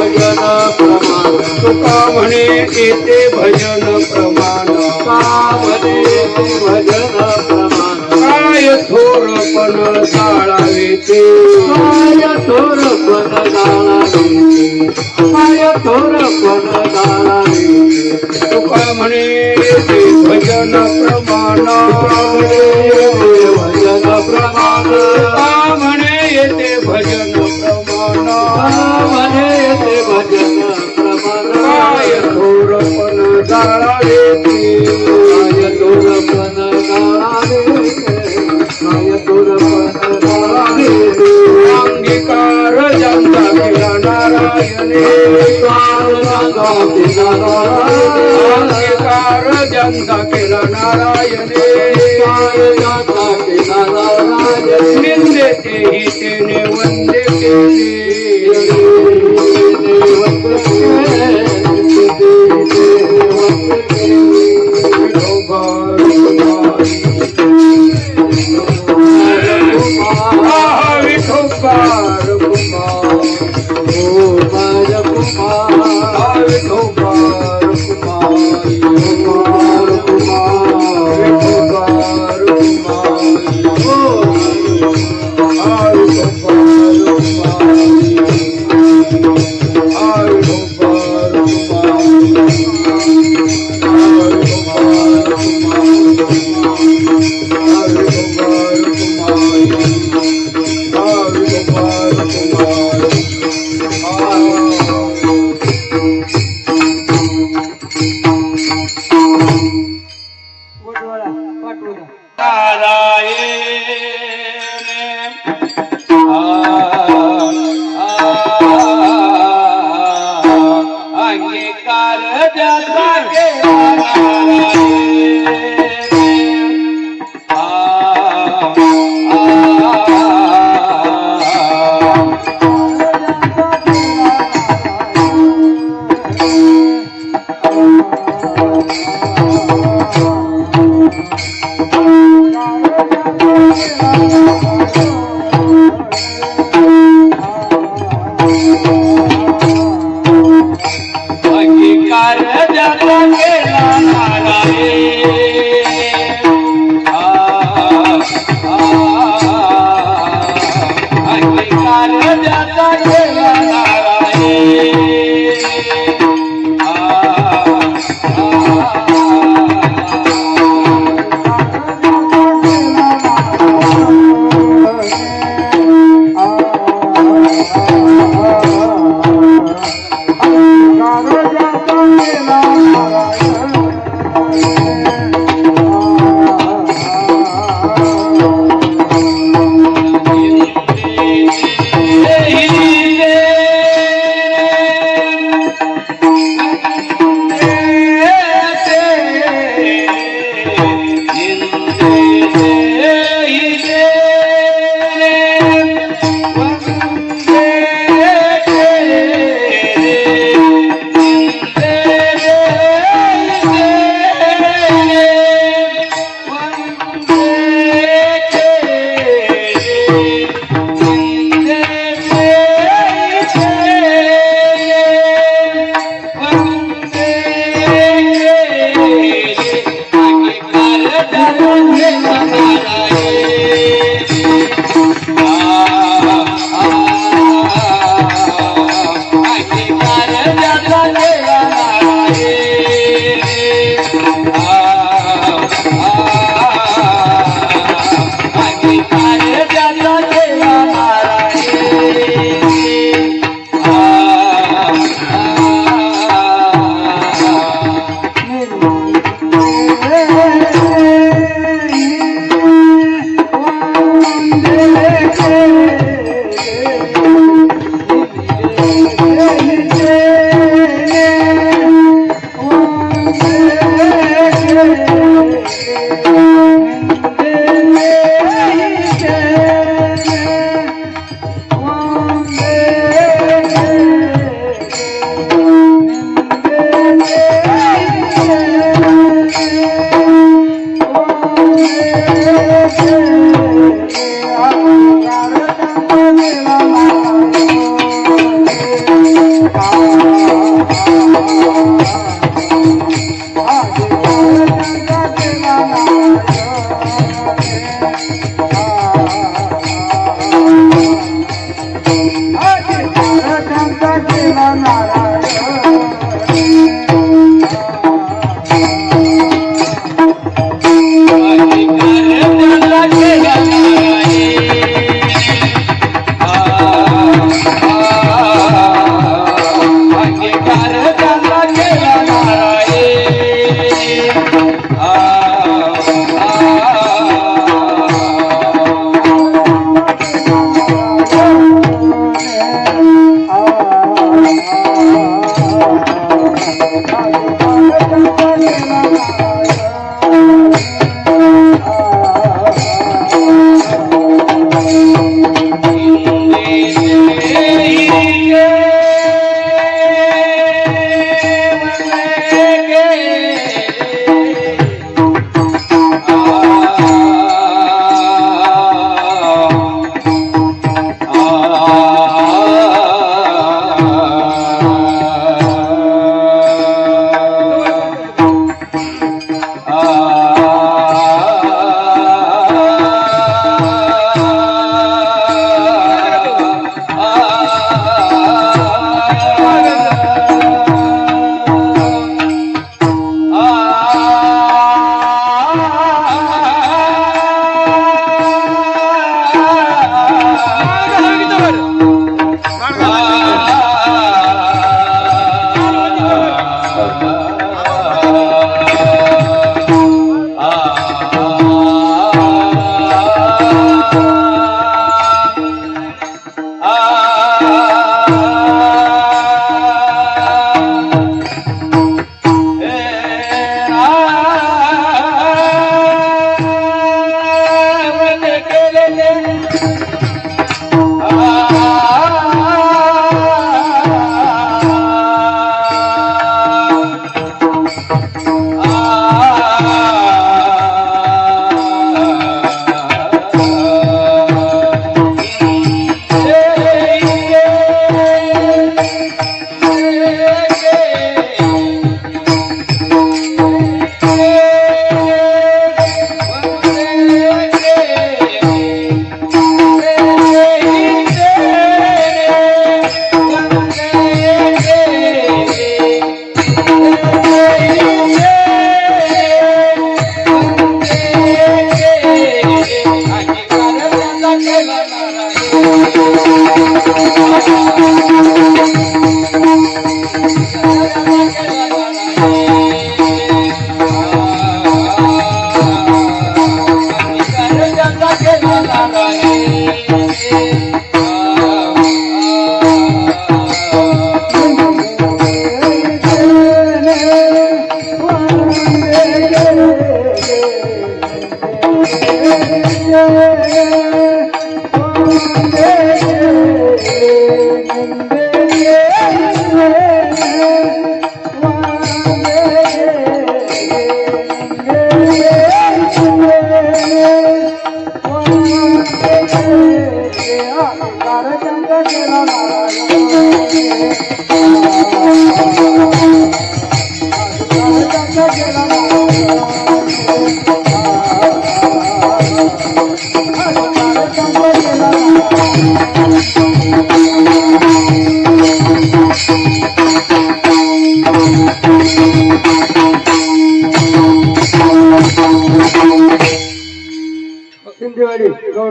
भजन प्रमाण तुका म्हणे येते भजन प्रमाण का म्हणे येते भजन प्रमाण काय थोरपण टाळावे ते काय थोरपण टाळावे काय थोरपण टाळावे तुका म्हणे येते भजन प्रमाण भजन प्रमाण तुका म्हणे येते भजन प्रमाण म्हणे येते भजन प्रमाण काय थोरपण टाळावे ते काय थोरपण टाळावे काय थोरपण टाळावे अंगीकार ज्यांचा केला नारायणे अंगीकार ज्यांचा केला नारायणे निंदेचे हितेने वंदे विठोबार कुमार ओ माझ कुमार विठोबार कुमार कुमार कुमार विठोबार कुमार ओ विठोबार कुमार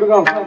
कोरगाव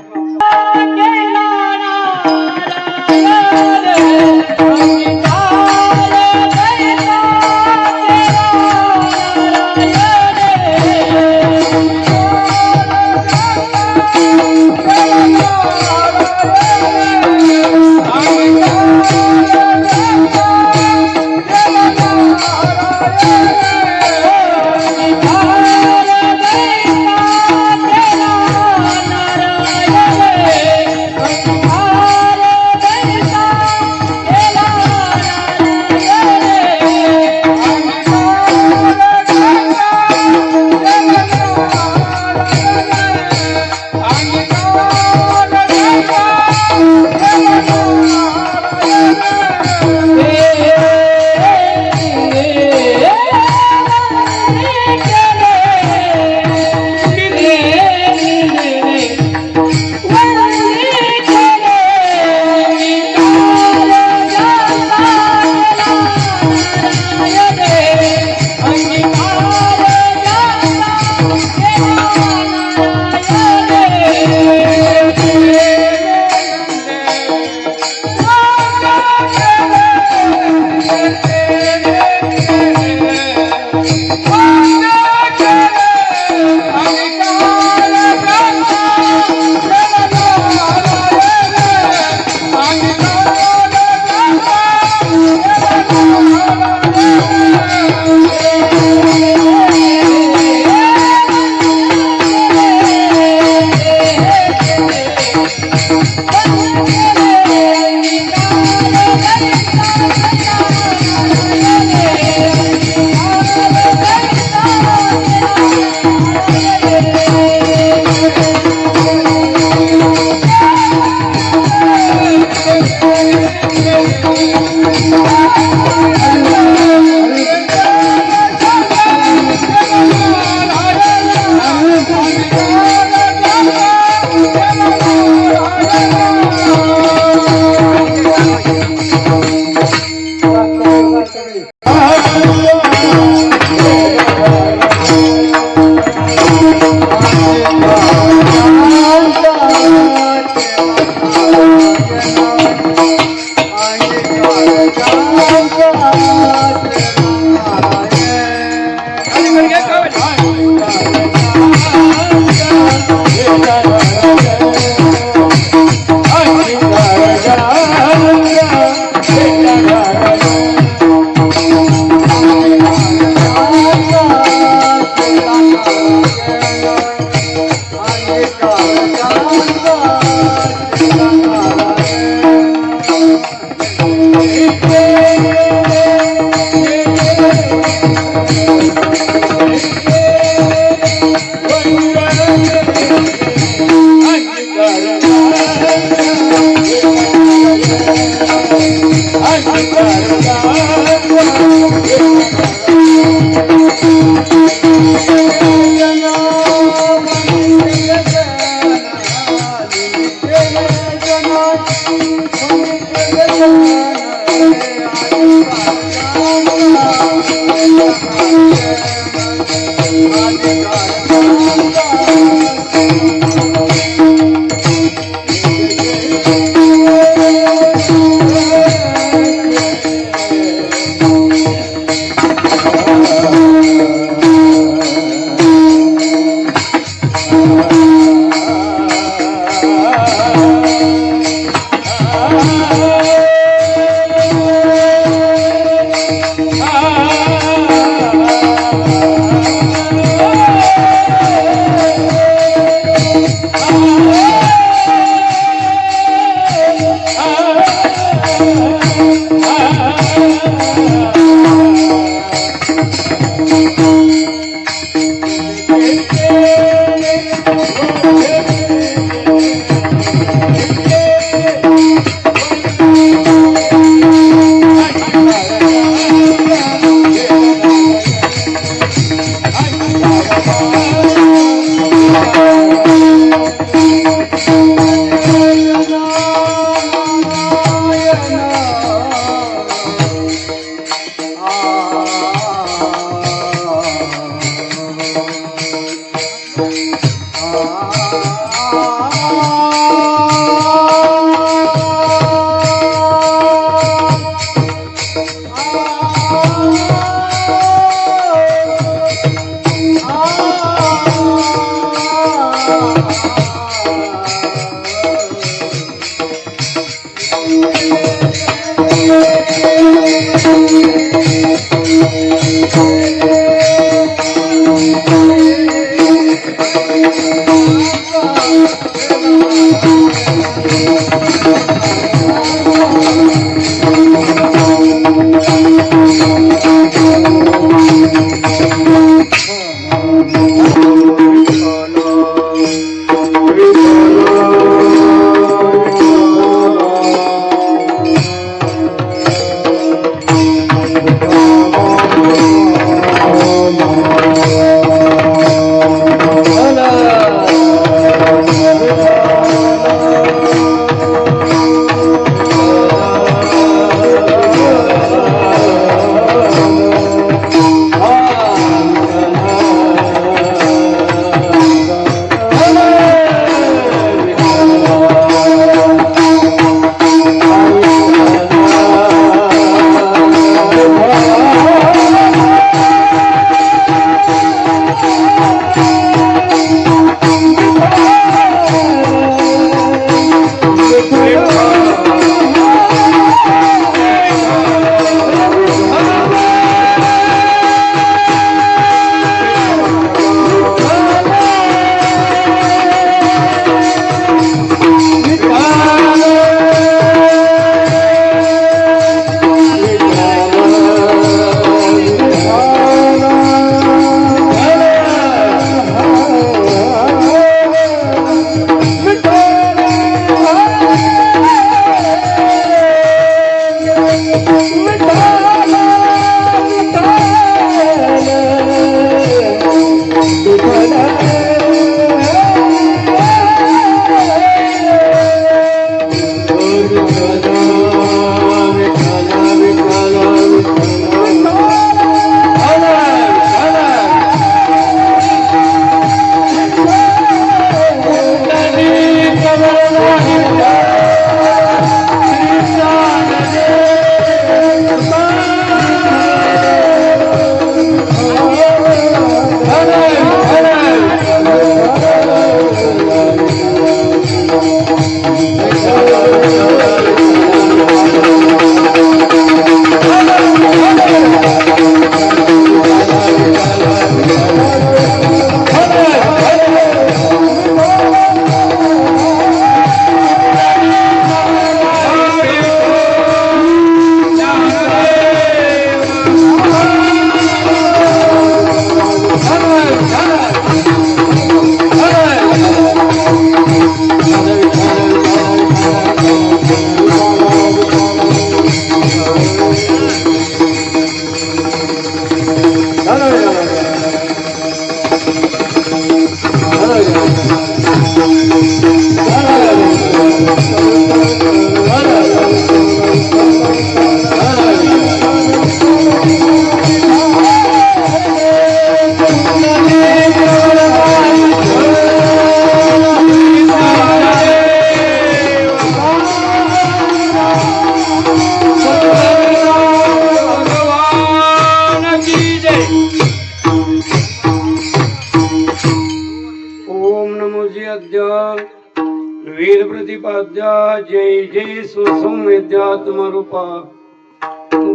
साध्या जय जय सुसंवेद्यात्मरूपा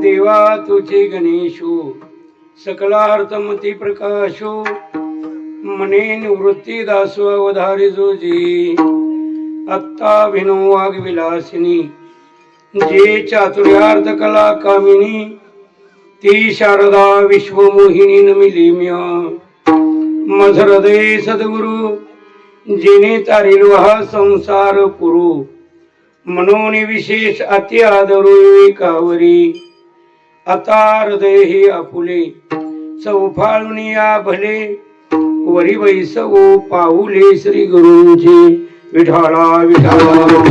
देवा तुझे गणेशो सकलार्थमती प्रकाशो मने निवृत्ती दासो अवधारी जोजी आत्ता भिनो वाग्विलासिनी जे चातुर्यार्थ कला कामिनी ती शारदा विश्वमोहिनी नमिली म्या मज हृदय सद्गुरु जिने तारिल हा संसार पुरु मनोनी विशेष अति आदरू विवेकावरी आता हृदय हे आपुले चौफाळून या भले वरी वैसवो पाऊले श्री गुरुंचे विठाळा विठाळा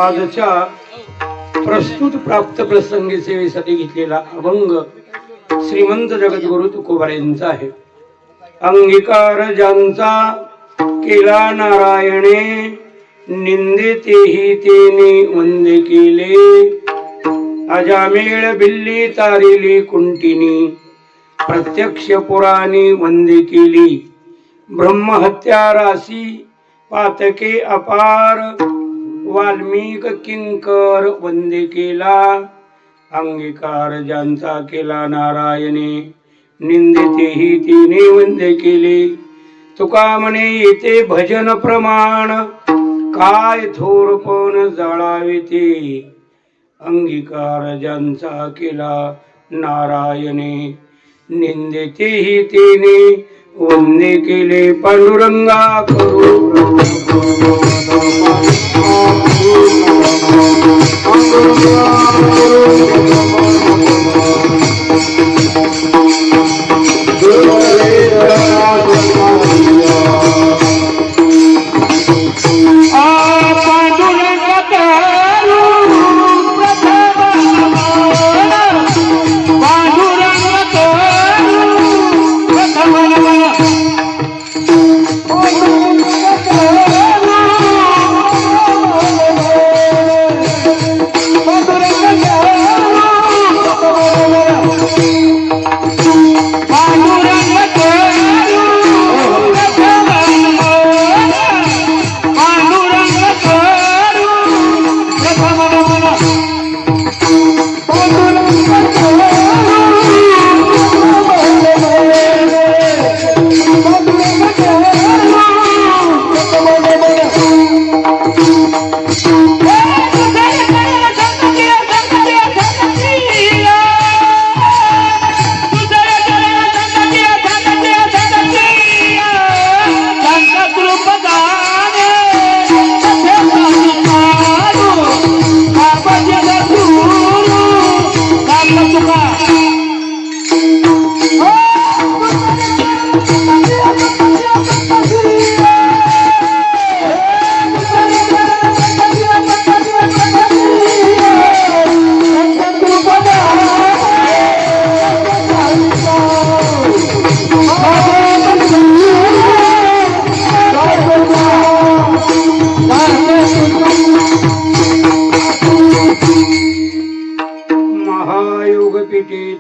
आजच्या प्रस्तुत प्राप्त प्रसंगी सेवेसाठी घेतलेला अभंग श्रीमंत जगद्गुरु तुकोबारायांचा आहे. अंगीकार ज्यांचा केला नारायणे निंदे तेही तेने वंदे केले अजामेळ भिल्ली तारिली कुंटिनी प्रत्यक्ष पुराणी वंदे केली ब्रह्महत्या राशी पातके अपार वाल्मिक किंकर वंदे केला अंगीकार ज्यांचा केला नारायणे निंदे तेही तिने वंदे केले तुका म्हणे येते भजन प्रमाण काय थोरपण जाळावे ते अंगीकार ज्यांचा केला नारायणे निंदे तेही तिने वंदे केले पांडुरंगा करू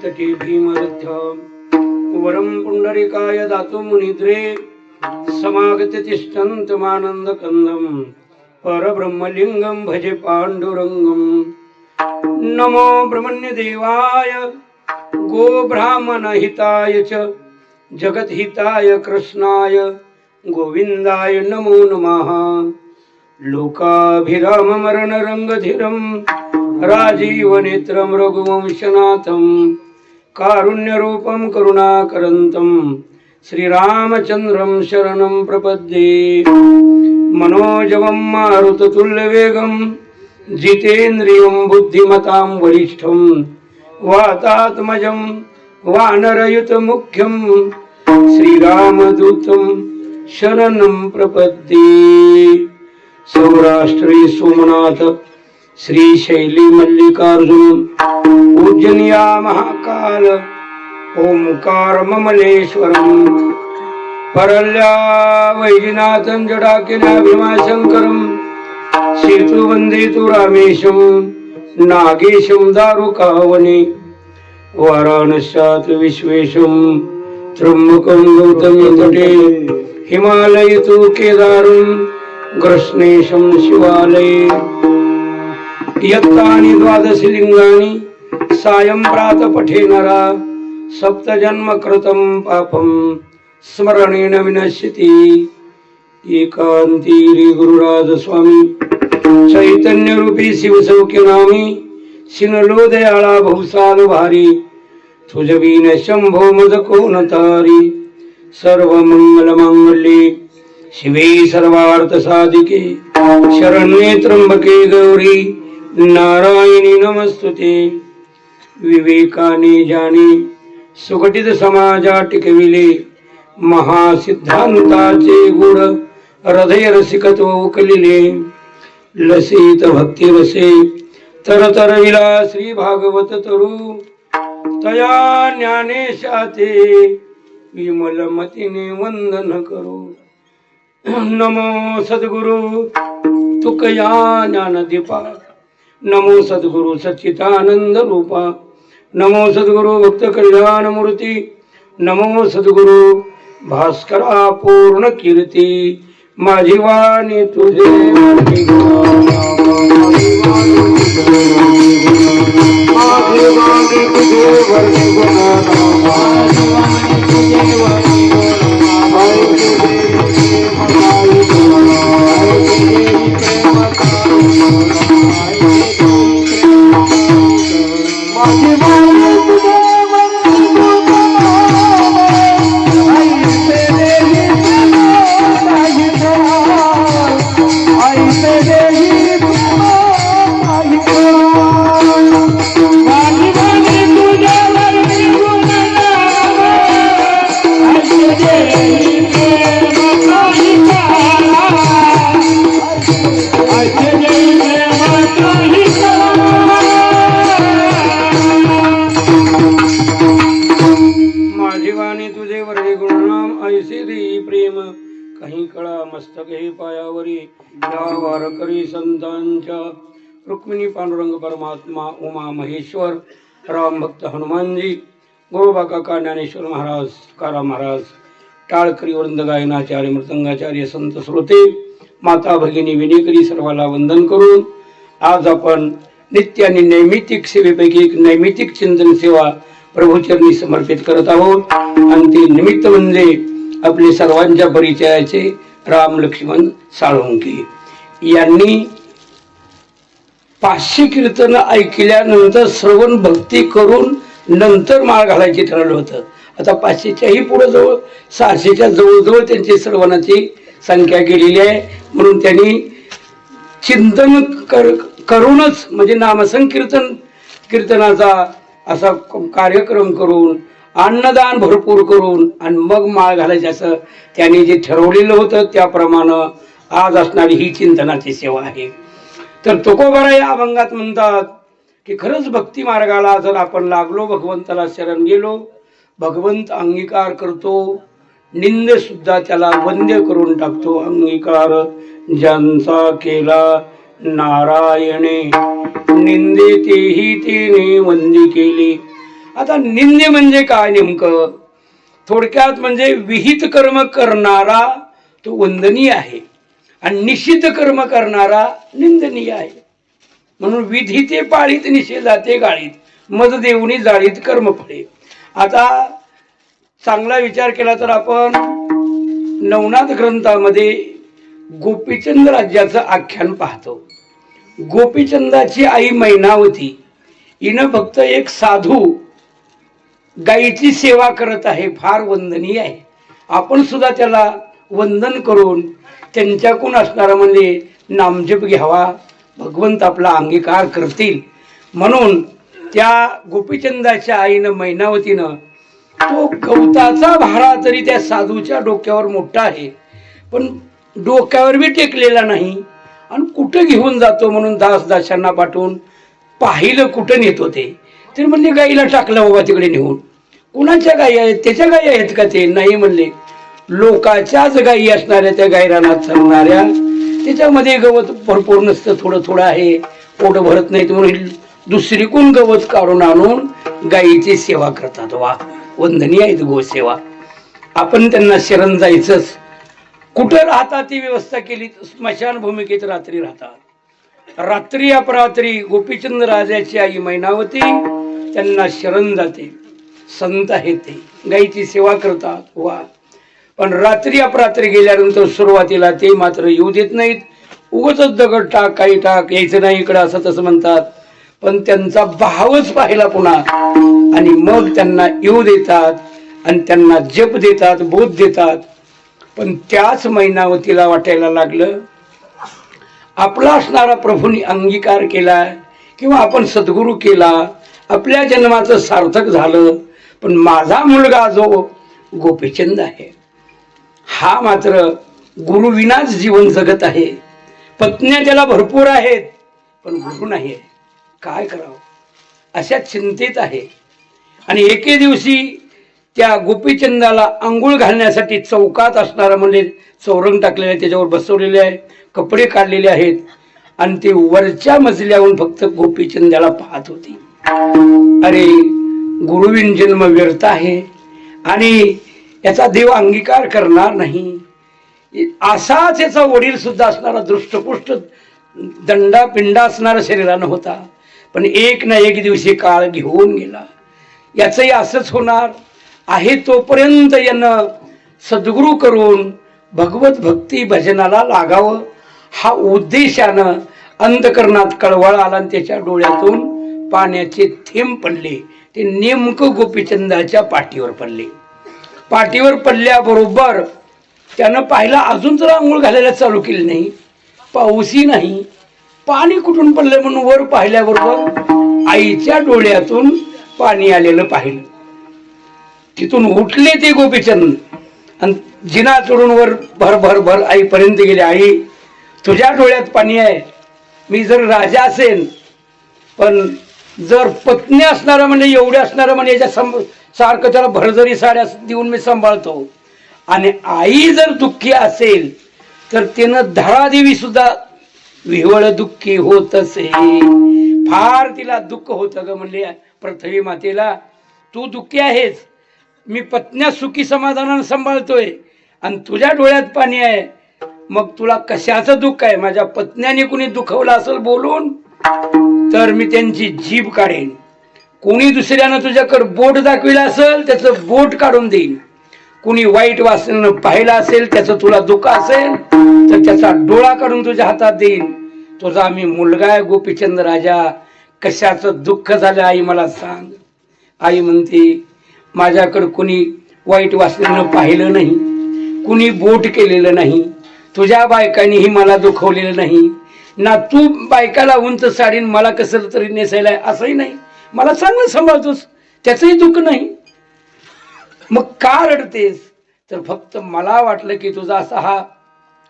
तटे भीमरथ वरम पुंडरीकाय दातु मुनिद्रे समागत तिष्ठन्त मानंद कंदम परब्रह्मलिंगम भजे पांडुरंगम नमो ब्रह्मण्य देवाय गो ब्राह्मण हिताय च जगत हिताय कृष्णाय गोविंदाय नमो नमः लोकाभिराम मरण रंगधीरम राजीव नेत्रम रघुवंशनाथम कारुण्य रूपम करुणाकरंतम श्रीरामचंद्रम शरणं प्रपद्ये मनोजवं मारुततुल्यवेगं जितेन्द्रियं बुद्धिमतां वरिष्ठं वातात्मजं वानरयुतमुख्यं श्रीरामदूतं शरणं प्रपद्ये सौराष्ट्रे सोमनाथ श्रीशैली मल्लिकार्जुन उज्जनिया महाकाल ओंकार ममलेश्वरम परल्या वैजनाथं जडाकिना भीमाशंकरम सेतु वंदे तु रामेशं नागेशं दारुकावने वाराणस्यात् विश्वेशं त्र्यंबकं गौतमी तटे हिमालयतु केदारं ग्रस्नेशं शिवालये यत्तानि द्वादशि लिंगानि सायं प्रातः पठे नरा सप्तजन्म कृतं पापं स्मरणेन विनश्यति। एकांती गुरुराज स्वामी चैतन्य रूपी शिवसौख्य नामी शिनलो दयाळा भवसाल भारी तुझवीन शंभो मद कोण तारी। सर्व मंगल मांगल्ये शिवे सर्वार्थ साधिके शरण्ये त्र्यंबके गौरी नारायणी नमस्तुते। विवेकाने जाणे सुघटित समाजा टिकविले महासिद्धांताचे गुण हृदय रसिकत्व उकलिले। लसित भक्ती रसे तरतर विला श्री भागवत तरु तया ज्ञानेशाते विमल मतीने वंदन करू। नमो सद्गुरु तुकया ज्ञानदीपा नमो सद्गुरु सच्चिदानंद रूपा नमो सद्गुरु भक्त कल्याण मूर्ती नमो सद्गुरु भास्करा पूर्ण कीर्ती। माझी वाणी तुझे काही कळा मस्तक हे पायावरी या वारकरी संतांच्या रुक्मिणी पांडुरंग परमात्मा उमा महेश्वर राम भक्त हनुमानजी गोरोबा काका ज्ञानेश्वर महाराज तुकाराम महाराज टाळकरी वृंद गायनाचार्य मृदंगाचार्य संत श्रोते माता भगिनी विनेकरी सर्वाला वंदन करून आज आपण नित्य आणि नैमितिक सेवेपैकी एक नैमितिक चिंतन सेवा प्रभूचरणी समर्पित करत आहोत। आणि ते निमित्त म्हणजे आपले सर्वांच्या परिचयाचे राम लक्ष्मण साळुंके यांनी 500 कीर्तन ऐकल्यानंतर श्रवण भक्ती करून नंतर माळ घालायचे ठरवलं होतं। आता 500च्याही पुढे जवळ 600च्या जवळजवळ त्यांची श्रवणाची संख्या गेलेली आहे। म्हणून त्यांनी चिंतन करूनच म्हणजे नामसंकीर्तन कीर्तनाचा असा कार्यक्रम करून अन्नदान भरपूर करून आणि मग माळ घालायचं असं त्यांनी जे ठरवलेलं होतं त्याप्रमाणे आज असणारी ही चिंतनाची सेवा आहे। तर तुकोबारा या अभंगात म्हणतात की खरंच भक्ती मार्गाला जर आपण लागलो भगवंताला शरण गेलो भगवंत अंगीकार करतो निंद सुद्धा त्याला वंद्य करून टाकतो। अंगीकार ज्यांचा केला नारायणे निंदे तेही तिने वंदी केली। आता निंदे म्हणजे काय नेमकं थोडक्यात म्हणजे विहित कर्म करणारा तो वंदनीय आहे आणि निषिद्ध कर्म करणारा निंदनीय आहे। म्हणून विधिते पाळीत निषेधाते गाळीत मद देऊनी जाळीत कर्म फळे। आता चांगला विचार केला तर आपण नवनाथ ग्रंथामध्ये गोपीचंद राज्याचं आख्यान पाहतो। गोपीचंदाची आई मैनावती हिनं फक्त एक साधू गायीची सेवा करत आहे फार वंदनीय आहे। आपण सुद्धा त्याला वंदन करून त्यांच्याकडून असणारा म्हणजे नामजप घ्यावा भगवंत आपला अंगीकार करतील। म्हणून त्या गोपीचंदाच्या आईनं मैनावतीनं तो गवताचा भारा तरी त्या साधूच्या डोक्यावर मोठा आहे पण डोक्यावर बी टेकलेला नाही आणि कुठं घेऊन जातो म्हणून दासांना पाठवून पाहिलं कुठं नेत होते तर म्हणले गाईला टाकलं बाबा तिकडे नेऊन। कुणाच्या गायी आहेत त्याच्या गायी आहेत का ते नाही म्हणले लोकाच्याच गायी असणाऱ्या त्या गायरानात चालणाऱ्या त्याच्यामध्ये गवत भरपूर नसतं थोडं थोडं आहे पोट भरत नाहीत म्हणून दुसरीकडून गवत काढून आणून गायीची सेवा करतात. वा, वंदनीय आहेत गोसेवा. आपण त्यांना शरण जायचंच. कुठं राहतात ती व्यवस्था केली, स्मशान भूमिकेत रात्री राहतात. रात्री अपरात्री गोपीचंद राजाची आई मैनावती त्यांना शरण जाते. संत आहेत ते, गायीची सेवा करतात. वा, पण रात्री अपरात्री गेल्यानंतर सुरुवातीला ते मात्र येऊ देत नाहीत. उगाच दगड टाक, काही टाक, यायचं नाही इकडं, असं तसं म्हणतात. पण त्यांचा भावच पाहिला पुन्हा, आणि मग त्यांना येऊ देतात आणि त्यांना जप देतात, बोध देतात. पण त्याच मैनावतीला वाटायला लागलं, आपला असणारा प्रभूंनी अंगीकार केला किंवा आपण सद्गुरू केला, आपल्या जन्माचं सार्थक झालं. पण माझा मुलगा जो गोपीचंद आहे, हा मात्र गुरुविनाच जीवन जगत आहे. पत्न्या त्याला भरपूर आहेत, पण गुरु नाही आहे. काय करावं अशा चिंतेत आहे. आणि एके दिवशी त्या गोपीचंदाला आंघोळ घालण्यासाठी चौकात असणारा म्हणजे चौरंग टाकलेला आहे, त्याच्यावर बसवलेले आहे, कपडे काढलेले आहेत, आणि ते वरच्या मजल्याहून फक्त गोपीचंदाला पाहत होती. अरे, गुरुविन जन्म व्यर्थ आहे आणि याचा देव अंगीकार करणार नाही. असाच याचा वडील सुद्धा असणारा दृष्टपुष्ट दंडा पिंडा असणारा शरीरानं होता. पण एक ना एक दिवशी काळ घेऊन गेला. याचंही असंच होणार आहे. तोपर्यंत यानं सद्गुरू करून भगवत भक्ती भजनाला लागावं, हा उद्देशानं अंतकरणात कळवळ आला आणि त्याच्या डोळ्यातून पाण्याचे थेंब पडले. ते नेमकं गोपीचंदाच्या पाठीवर पडले. पाठीवर पडल्याबरोबर त्यानं पाहिलं, अजून तर आंघोळ घालायला चालू केली नाही, पाऊसही नाही, पाणी कुठून पडलं म्हणून वर पाहिल्याबरोबर आईच्या डोळ्यातून पाणी आलेलं पाहिलं. तिथून उठले ते गोपीचंद आणि जिना चढून वर भर भर भर आईपर्यंत गेले. आई, तुझ्या डोळ्यात पाणी आहे. मी जर राजा असेन, पण जर पत्नी असणारा म्हणजे एवढे असणारा म्हणजे याच्या सारखं त्याला भरजरी साड्या देऊन मी सांभाळतो. आणि आई जर दुःखी असेल तर तिनं धरादेवी सुद्धा विह्वळ दुःखी होत असे. फार तिला दुःख होतं ग. म्हणले पृथ्वी मातेला, तू दुःखी आहेस, मी पत्न्या सुखी समाधानानं सांभाळतोय आणि तुझ्या डोळ्यात पाणी आहे, मग तुला कशाचं दुःख आहे? माझ्या पत्न्याने कुणी दुखवलं असेल बोलून तर मी त्यांची जीभ काढेन. कोणी दुसऱ्यानं तुझ्याकडे बोट दाखविलं असेल त्याचं बोट काढून देईन. कुणी वाईट वासनेनं पाहिलं असेल, त्याचं तुला दुःख असेल तर त्याचा डोळा काढून तुझ्या हातात देईन. तुझा मी मुलगा आहे गोपीचंद राजा, कशाचं दुःख झालं आई मला सांग. आई म्हणते, माझ्याकडं कुणी वाईट वासनेनं पाहिलं नाही, कुणी बोट केलेलं नाही, तुझ्या बायकांनीही मला दुखवलेलं नाही ना, तू बायकाला उंच साडीन मला कसं तरी नेसायला असंही नाही, मला चांगलं सांभाळतोस, त्याचंही दुःख नाही. मग का रडतेस? तर फक्त मला वाटलं की तुझा असा हा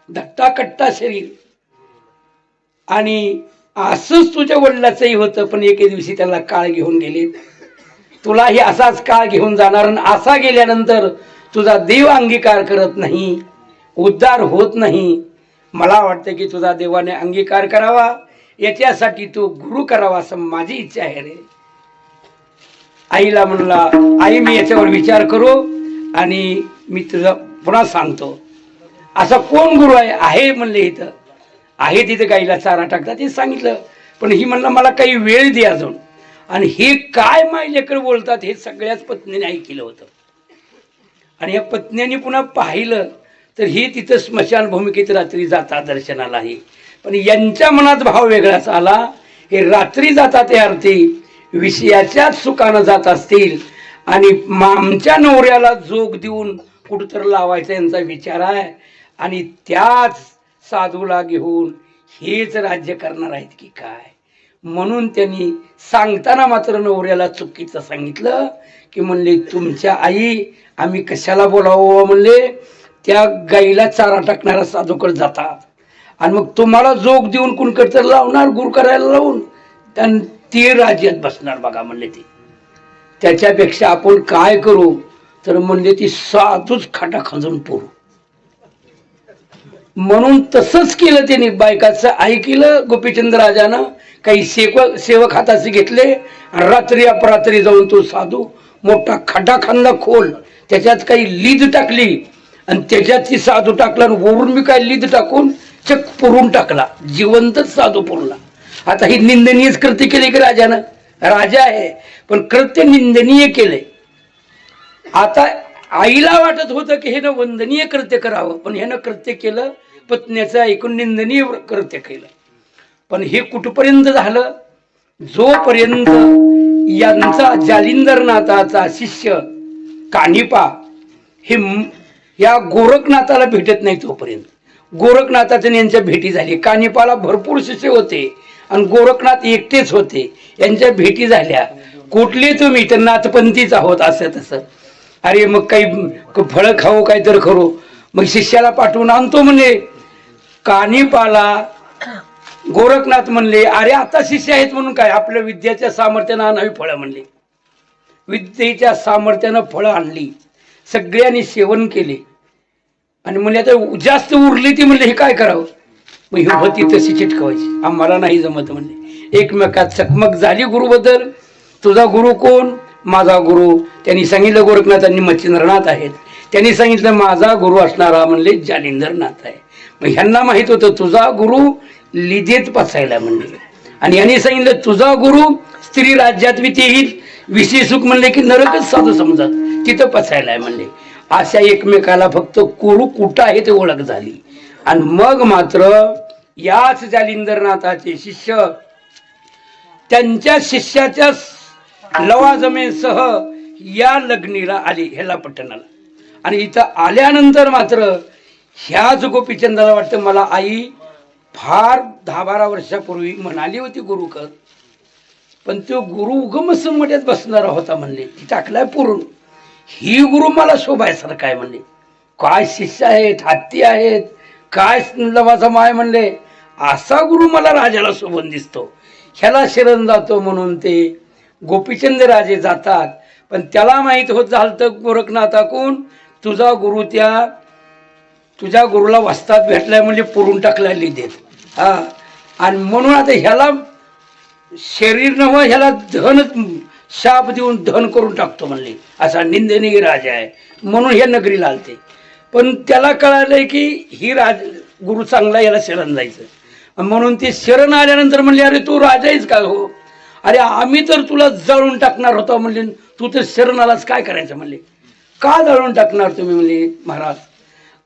धट्टा कट्टा शरीर आणि असंच तुझ्या वडिलाचंही होतं, पण एके दिवशी त्याला काळ घेऊन गेले. तुलाही असाच काळ घेऊन जाणार. असा गेल्यानंतर तुझा देव अंगीकार करत नाही, उद्धार होत नाही. मला वाटतं की तुझा देवाने अंगीकार करावा, याच्यासाठी तू गुरु करावा असं माझी इच्छा आहे रे. आईला म्हणला, आई मी याच्यावर विचार करू आणि मी तुझा पुन्हा सांगतो. असा कोण गुरु आहे म्हणले. इथं आहे, तिथं गाईला चारा टाकतात हे सांगितलं. पण ही म्हणलं मला काही वेळ दे अजून. आणि हे काय माय लेकर बोलतात हे सगळ्याच पत्नीने ऐकलं होतं. आणि या पत्न्यांनी पुन्हा पाहिलं तर ही तिथं स्मशान भूमिकेत रात्री जातात दर्शनालाही. पण यांच्या मनात भाव वेगळाच आला. हे रात्री जातात ते अर्थी विषयाच्याच सुखानं जात असतील आणि आमच्या नवऱ्याला जोग देऊन कुठंतर लावायचा यांचा विचार आहे. आणि त्याच साधूला घेऊन हेच राज्य करणार आहेत की काय. म्हणून त्यांनी सांगताना मात्र नवऱ्याला चुकीचं सांगितलं की म्हणले, तुमच्या आई आम्ही कशाला बोलावं म्हणले, त्या गाईला चारा टाकणाऱ्या साधूकडे जातात आणि मग तुम्हाला जोग देऊन कुणकडे तर लावणार, गुरु करायला लावून ते राज्यात बसणार बघा म्हणले. ते त्याच्यापेक्षा आपण काय करू तर म्हणले ती साधूच खाटा खाजून पोरू. म्हणून तसंच केलं त्यांनी. बायकाचं ऐकलं गोपीचंद राजानं काही सेवक हाताचे घेतले आणि रात्री अपरात्री जाऊन तो साधू मोठा खड्डा खांदा खोल, त्याच्यात काही लीद टाकली आणि त्याच्यात ती साधू टाकला आणि वरून मी काय लीद टाकून चक पुरून टाकला, जिवंतच साधू पुरला. आता ही निंदनीयच कृत्य केले की राजानं, राजा आहे पण कृत्य निंदनीय केलंय. आता आईला वाटत होतं की ह्यानं वंदनीय कृत्य करावं, पण ह्यानं कृत्य केलं पत्नीचं ऐकून निंदनीय कृत्य केलं. पण हे कुठपर्यंत झालं, जोपर्यंत यांचा जालिंदरनाथाचा शिष्य कानिपा हे या गोरखनाथाला भेटत नाही तोपर्यंत. गोरखनाथाचं यांच्या भेटी झाली. कानिपाला भरपूर शिष्य होते आणि गोरखनाथ एकटेच होते. यांच्या भेटी झाल्या. कुठले तुम्ही तर नाथपंथीच आहोत असं तसं. अरे मग काही फळं खाऊ काय तर करू, मग शिष्याला पाठवून आणतो म्हणले. कानिपाला गोरखनाथ म्हणले अरे आता शिष्य आहेत म्हणून काय, आपल्या विद्याच्या सामर्थ्यानं आणावी फळं म्हणले. विद्येच्या सामर्थ्यानं फळं आणली, सगळ्यांनी सेवन केले आणि म्हणले आता जास्त उरली ती म्हणले हे काय करावं. मग ही होती तशी चिटकवायची, आम्हाला नाही जमत म्हणले. एकमेकात चकमक झाली गुरुबद्दल. तुझा गुरु कोण, माझा गुरु. त्यांनी सांगितलं गोरखनाथांनी मच्छिंद्रनाथ आहेत. त्यांनी सांगितलं माझा गुरु असणारा म्हणले जालिंदरनाथ आहे. मग ह्यांना माहित होतं तुझा गुरु लिदेत पचायला म्हणले, आणि यांनी सांगितलं तुझा गुरु स्त्री राज्यात वितेही विषय सुख म्हणले की नरकच साधू समजत तिथं पचायला आहे म्हणले. अशा एकमेकाला फक्त गुरु कुठं आहे ते ओळख झाली. आणि मग मात्र याच जालिंदरनाथाचे शिष्य त्यांच्या शिष्याच्या लवाजमेसह या लग्नीला आले ह्याला पट्टणाला. आणि इथं आल्यानंतर मात्र ह्याच गोपीचंदाला वाटतं मला आई फार 10-12 वर्षापूर्वी म्हणाली होती गुरु कर, पण तो गुरु उगम संमट्यात बसणारा होता म्हणले, ती टाकलाय पुरून. ही गुरु मला शोभायसारखा आहे म्हणले. काय शिष्य आहेत, हत्ती आहेत, काय लवाजम आहे म्हणले. असा गुरु मला राजाला शोभून दिसतो, ह्याला शरण जातो म्हणून ते गोपीचंद राजे जातात. पण त्याला माहित होत झालं गोरखनाथाकून तुझा गुरु तुझ्या गुरुला वस्तात भेटलाय म्हणजे पुरून टाकलाय लिदेत. हा, आणि म्हणून आता ह्याला शरीर नव ह्याला धन शाप देऊन धन करून टाकतो म्हणले. असा निंदनीय राजा आहे म्हणून ह्या नगरीला आलते. पण त्याला कळालंय की ही गुरु चांगला, याला शरण जायचं. म्हणून ते शरण आल्यानंतर म्हणले अरे तू राजा आहेस का हो, अरे आम्ही तर तुला जाळून टाकणार होतो म्हणले, तू तर शरण आलास काय करायचं म्हणले. का जाळून टाकणार तुम्ही म्हणले महाराज,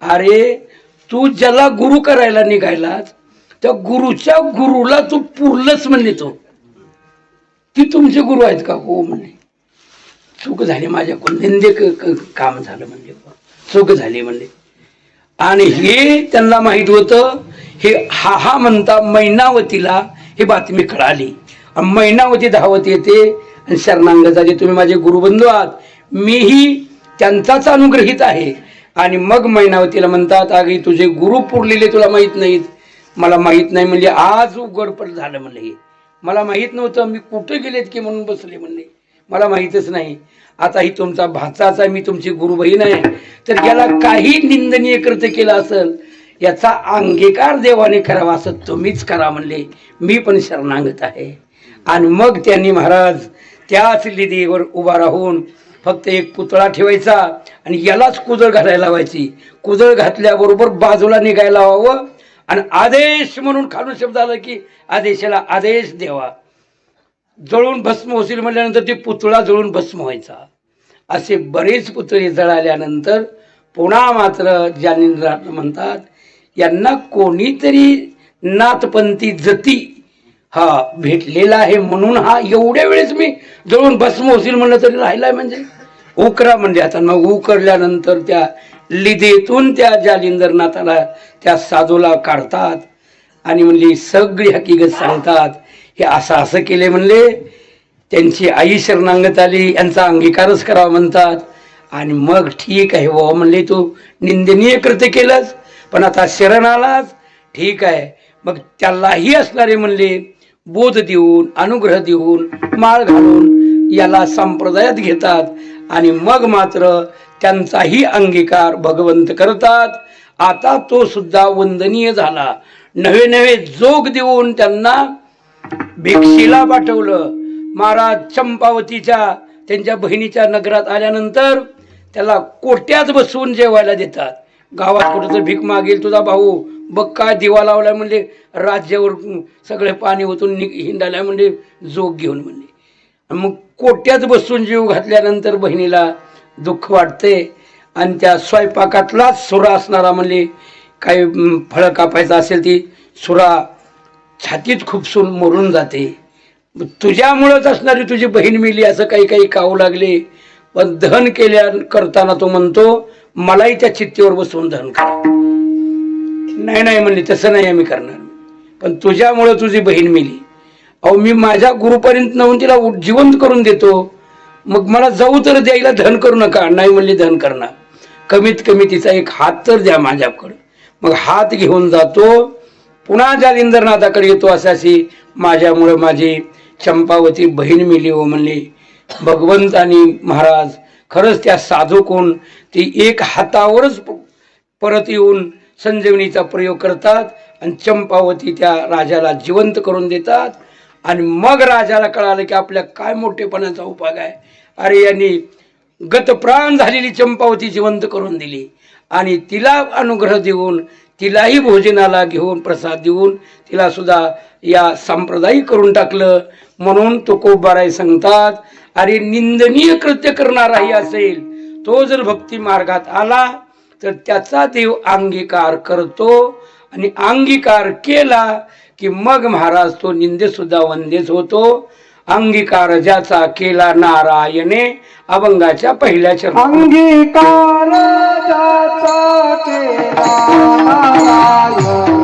अरे तू ज्याला गुरु करायला निघायलाच त्या गुरुच्या गुरुला तू पुरलंच म्हणले, तो ती तुमचे गुरु आहेत का, हो म्हणले. चूक झाली माझ्याकडून, निंदे काम झालं म्हणले, चूक झाली म्हणले. आणि हे त्यांना माहित होतं. हे हा म्हणता मैनावतीला ही बातमी कळाली. मैनावती धावत येते आणि शरणांगताचे तुम्ही माझे गुरुबंधू आहात, मीही त्यांचाच अनुग्रहित आहे. आणि मग मैनावतीला म्हणतात अगे तुझे गुरु पुरलेले तुला माहित नाहीत. मला माहित नाही म्हणजे आज उघडपट झालं म्हणले. हे मला माहित नव्हतं, मी कुठं गेलेत की म्हणून बसले म्हणले, मला माहीतच नाही. आता ही तुमचा भाचाचा, मी तुमची गुरु बहीण आहे, तर याला काही निंदनीय कृत्य केलं असेल याचा अंगीकार देवाने करावा, असं तुम्हीच करा म्हणले, मी पण शरणागत आहे. आणि मग त्यांनी महाराज त्याच लिदेवर उभा राहून फक्त एक पुतळा ठेवायचा आणि यालाच कुदळ घालायला लावायची. कुदळ घातल्याबरोबर बाजूला निघायला हवं आणि आदेश म्हणून खालून शब्द आला की आदेशाला आदेश द्यावा. जळून भस्म होतील म्हटल्यानंतर ते पुतळा जळून भस्म व्हायचा. असे बरेच पुतळे जळाल्यानंतर पुन्हा मात्र जालिंदरनाथ म्हणतात यांना कोणीतरी नाथपंथी जती हा भेटलेला आहे म्हणून हा एवढ्या वेळेस मी जळून भस्म होतील म्हणलं तरी राहिलाय म्हणजे उकरा म्हणजे. आता मग उकरल्यानंतर त्या लिदेतून त्या जालिंदरनाथाला त्या साधूला काढतात आणि म्हणली सगळी हकीकत सांगतात. हे असं असं केले म्हणले, त्यांची आई शरणांगत आली, यांचा अंगीकारच करावा म्हणतात. आणि मग ठीक आहे हो म्हणले, तू निंदनीय कृत्य केलंच पण आता शरण आलाच, ठीक आहे. मग त्यालाही असणारे म्हणले बोध देऊन अनुग्रह देऊन माळ घालून याला संप्रदायात घेतात आणि मग मात्र त्यांचाही अंगीकार भगवंत करतात. आता तो सुद्धा वंदनीय झाला. नवे नवे जोग देऊन त्यांना भिक्षीला पाठवलं. महाराज चंपावतीच्या त्यांच्या बहिणीच्या नगरात आल्यानंतर त्याला कोट्यात बसवून जेवायला देतात. गावात कुठं तर भीक मागेल तुझा भाऊ, बघ काय दिवा लावलाय म्हणले, राज्यावर सगळे पाणी ओतून हिंडायला म्हणले, जोग घेऊन म्हणले. मग कोट्यात बसून जीव घातल्यानंतर बहिणीला दुःख वाटते आणि त्या स्वयंपाकातलाच सुरा असणारा म्हणले, काही फळं कापायचं असेल ती सुरा छातीत खुपसून मरून जाते. तुझ्यामुळंच असणारी तुझी बहीण मिली असं काही काही कावू लागले. पण दहन केल्या करताना तो म्हणतो, मलाही त्या चित्तेवर बसवून दहन करा. नाही नाही म्हणले, तसं नाही आम्ही करणार, पण तुझ्यामुळं तुझी बहीण मिली. अहो मी माझ्या गुरुपर्यंत नेऊन तिला जिवंत करून देतो, मग मला जाऊ तर द्यायला दहन करू नका. नाही म्हणले, दहन करणार, कमीत कमी तिचा एक हात तर द्या माझ्याकडं. मग हात घेऊन जातो, पुन्हा जालिंदरनाथाकडे येतो. अशी माझ्यामुळे माझी चंपावती बहीण मिली हो म्हणले. भगवंत आणि महाराज खरंच त्या साधू कोण ती एक हातावरच परत येऊन संजीवनीचा प्रयोग करतात आणि चंपावती त्या राजाला जिवंत करून देतात. आणि मग राजाला कळालं की आपल्या काय मोठेपणाचा उपयोग आहे. अरे यांनी गतप्राण झालेली चंपावती जिवंत करून दिली आणि तिला अनुग्रह देऊन तिलाही भोजनाला घेऊन प्रसाद देऊन तिला सुद्धा या संप्रदायी करून टाकलं. म्हणून तुकोबाराय सांगतात, अरे निंदनीय कृत्य करणाराही असेल तो जर भक्ती मार्गात आला तर त्याचा देव अंगीकार करतो आणि अंगीकार केला की मग महाराज तो निंदे सुद्धा वंदेच होतो. अंगीकार ज्याचा केला नारायणे अभंगाच्या पहिल्या चरणात. अंगीकार ज्याचा केला नारायण,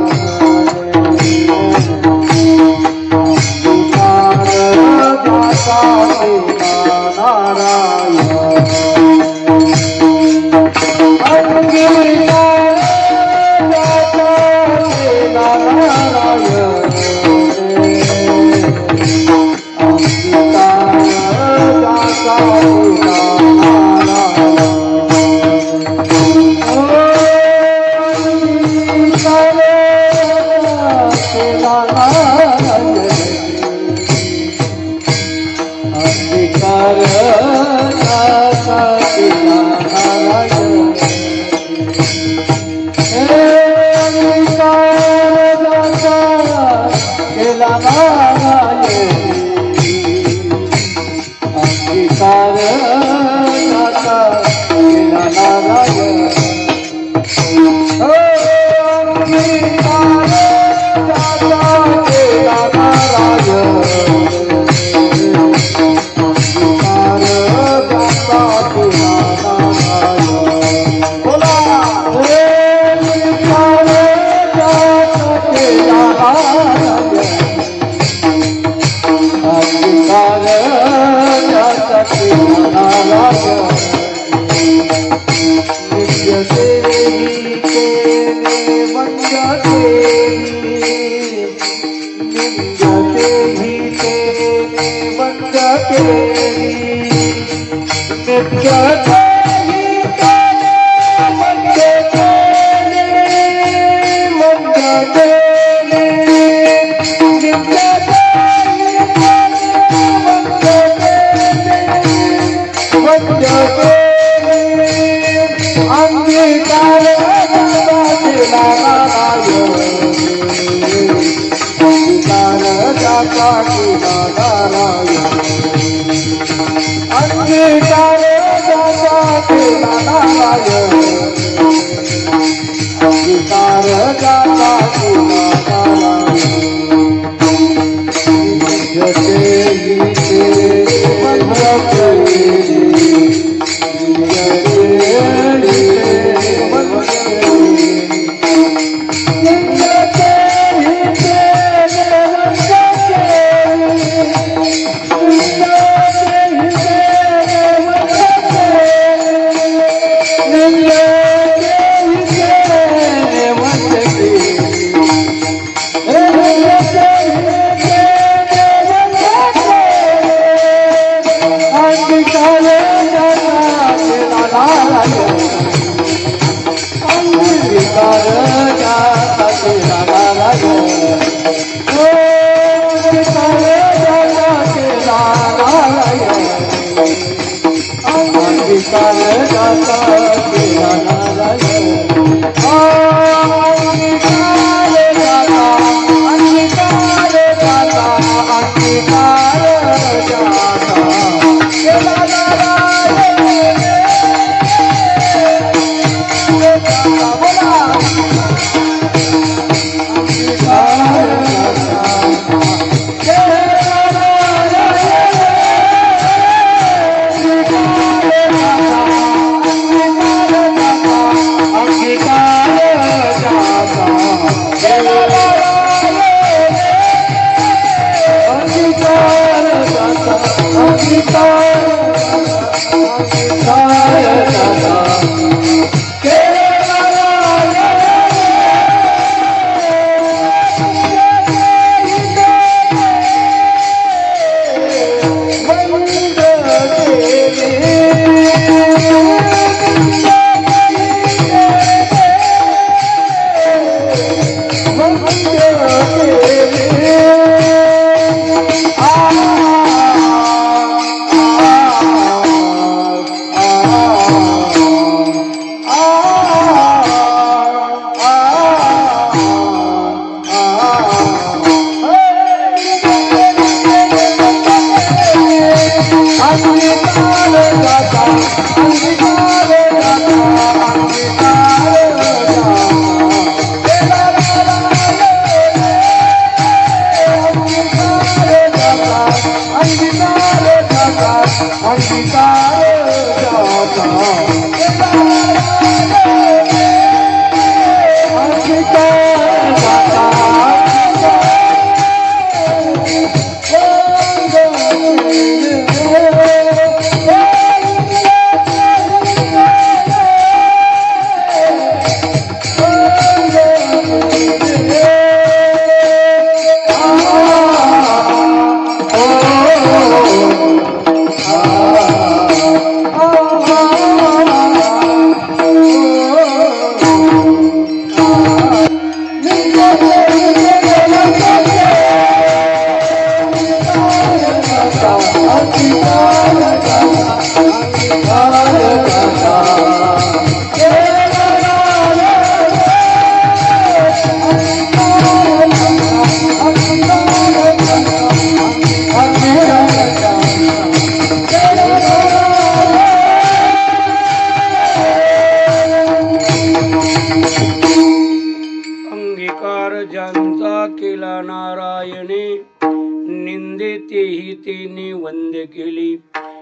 नारायणे निंदे तेही तेने वंदे केली.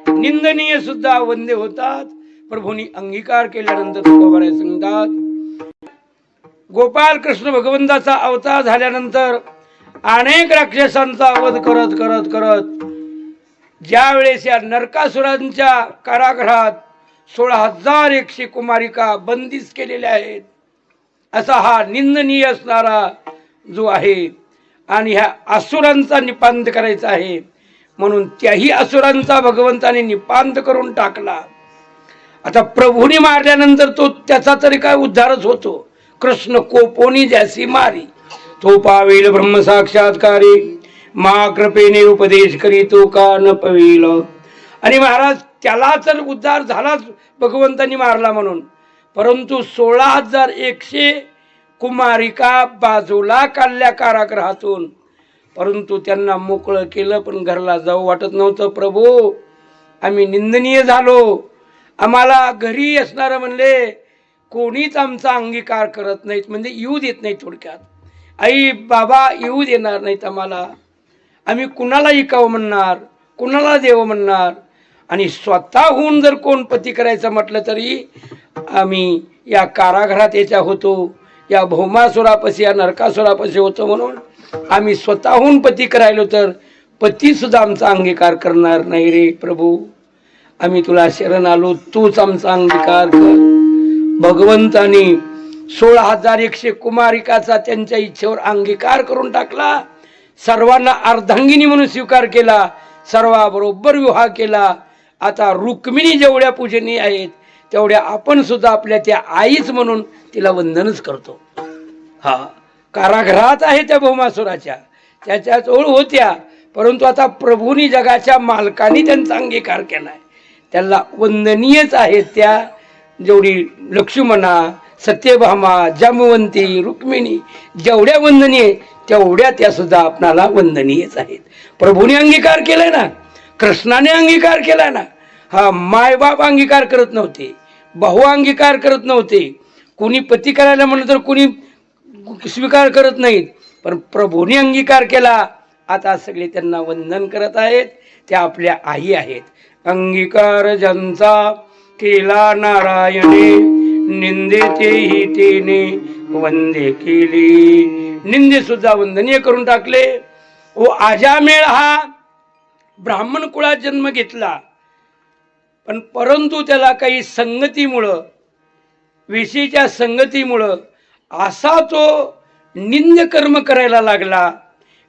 निंदनीय सुद्धा वंदे होतात. प्रभूंनी अंगीकार केल्यानंतर तुकोबाराय सांगतात, गोपाल कृष्ण भगवंताचा अवतार झाल्यानंतर अनेक राक्षसांचा वध करत करत करत ज्या वेळेस या नरकासुरांच्या कारागृहात 16,100 कुमारिका बंदिस्त केलेल्या आहेत, असा हा निंदनीय असणारा जो आहे आणि ह्या असुरांचा निपांत करायचा आहे, म्हणून त्याही असुरांचा भगवंताने निपांत करून टाकला. आता प्रभूने मारल्यानंतर तो त्याचा तरी काय उद्धारच होतो. कृष्ण कोपोनी ज्यासी मारी, तो पावेल ब्रह्म साक्षात्कारी, मा कृपेने उपदेश करी तो का न पवेल. आणि महाराज त्याला तर उद्धार झालाच भगवंतांनी मारला म्हणून, परंतु 16,100 कुमारिका बाजूला काढल्या कारागृहातून, परंतु त्यांना मोकळं केलं. पण घरला जाऊ वाटत नव्हतं. प्रभू आम्ही निंदनीय झालो, आम्हाला घरी असणारं म्हणले कोणीच आमचा अंगीकार करत नाहीत, म्हणजे येऊ देत नाही. थोडक्यात आई बाबा येऊ देणार नाहीत आम्हाला, आम्ही कुणाला ऐकावं म्हणणार, कुणाला देव म्हणणार. आणि स्वतःहून जर कोण पती करायचं म्हटलं तरी आम्ही या कारागृहात याच्या होतो, या भौमासुरापाशी या नरकासुरापाशी होतो, म्हणून आम्ही स्वतःहून पती करायलो तर पती सुद्धा आमचा अंगीकार करणार नाही. रे प्रभू आम्ही तुला शरण आलो, तूच आमचा अंगीकार कर. भगवंतानी 16,100 कुमारिकाचा त्यांच्या इच्छेवर अंगीकार करून टाकला. सर्वांना अर्धांगिनी म्हणून स्वीकार केला, सर्वाबरोबर विवाह केला. आता रुक्मिणी जेवढ्या पूजनीय आहेत तेवढ्या आपण सुद्धा आपल्या त्या आईच म्हणून तिला वंदनच करतो. हा कारागृहात आहे त्या भौमासुराच्या, त्याच्या ओळ होत्या, परंतु आता प्रभूनी जगाच्या मालकांनी त्यांचा अंगीकार केलाय, त्याला वंदनीयच आहेत. त्या जेवढी लक्ष्मणा, सत्यभामा, जामवंती, रुक्मिणी जेवढ्या वंदनीय तेवढ्या त्या सुद्धा आपणाला वंदनीयच आहेत. प्रभूने अंगीकार केलाय ना, कृष्णाने अंगीकार केलाय ना. हा मायबाप अंगीकार करत नव्हते, भाऊ अंगीकार करत नव्हते, कोणी पती करायला म्हणलं तर कोणी स्वीकार करत नाहीत, पण प्रभूने अंगीकार केला. आता सगळे त्यांना वंदन करत आहेत, त्या आपल्या आई आहेत. अंगीकार ज्यांचा केला नारायणे निंदे तेही तेने वंदे केली. निंदे सुद्धा वंदनीय करून टाकले. व आजामेळ हा ब्राह्मण कुळात जन्म घेतला, पण परंतु त्याला काही संगतीमुळं, विषयीच्या संगतीमुळं असा तो निंद्य कर्म करायला लागला,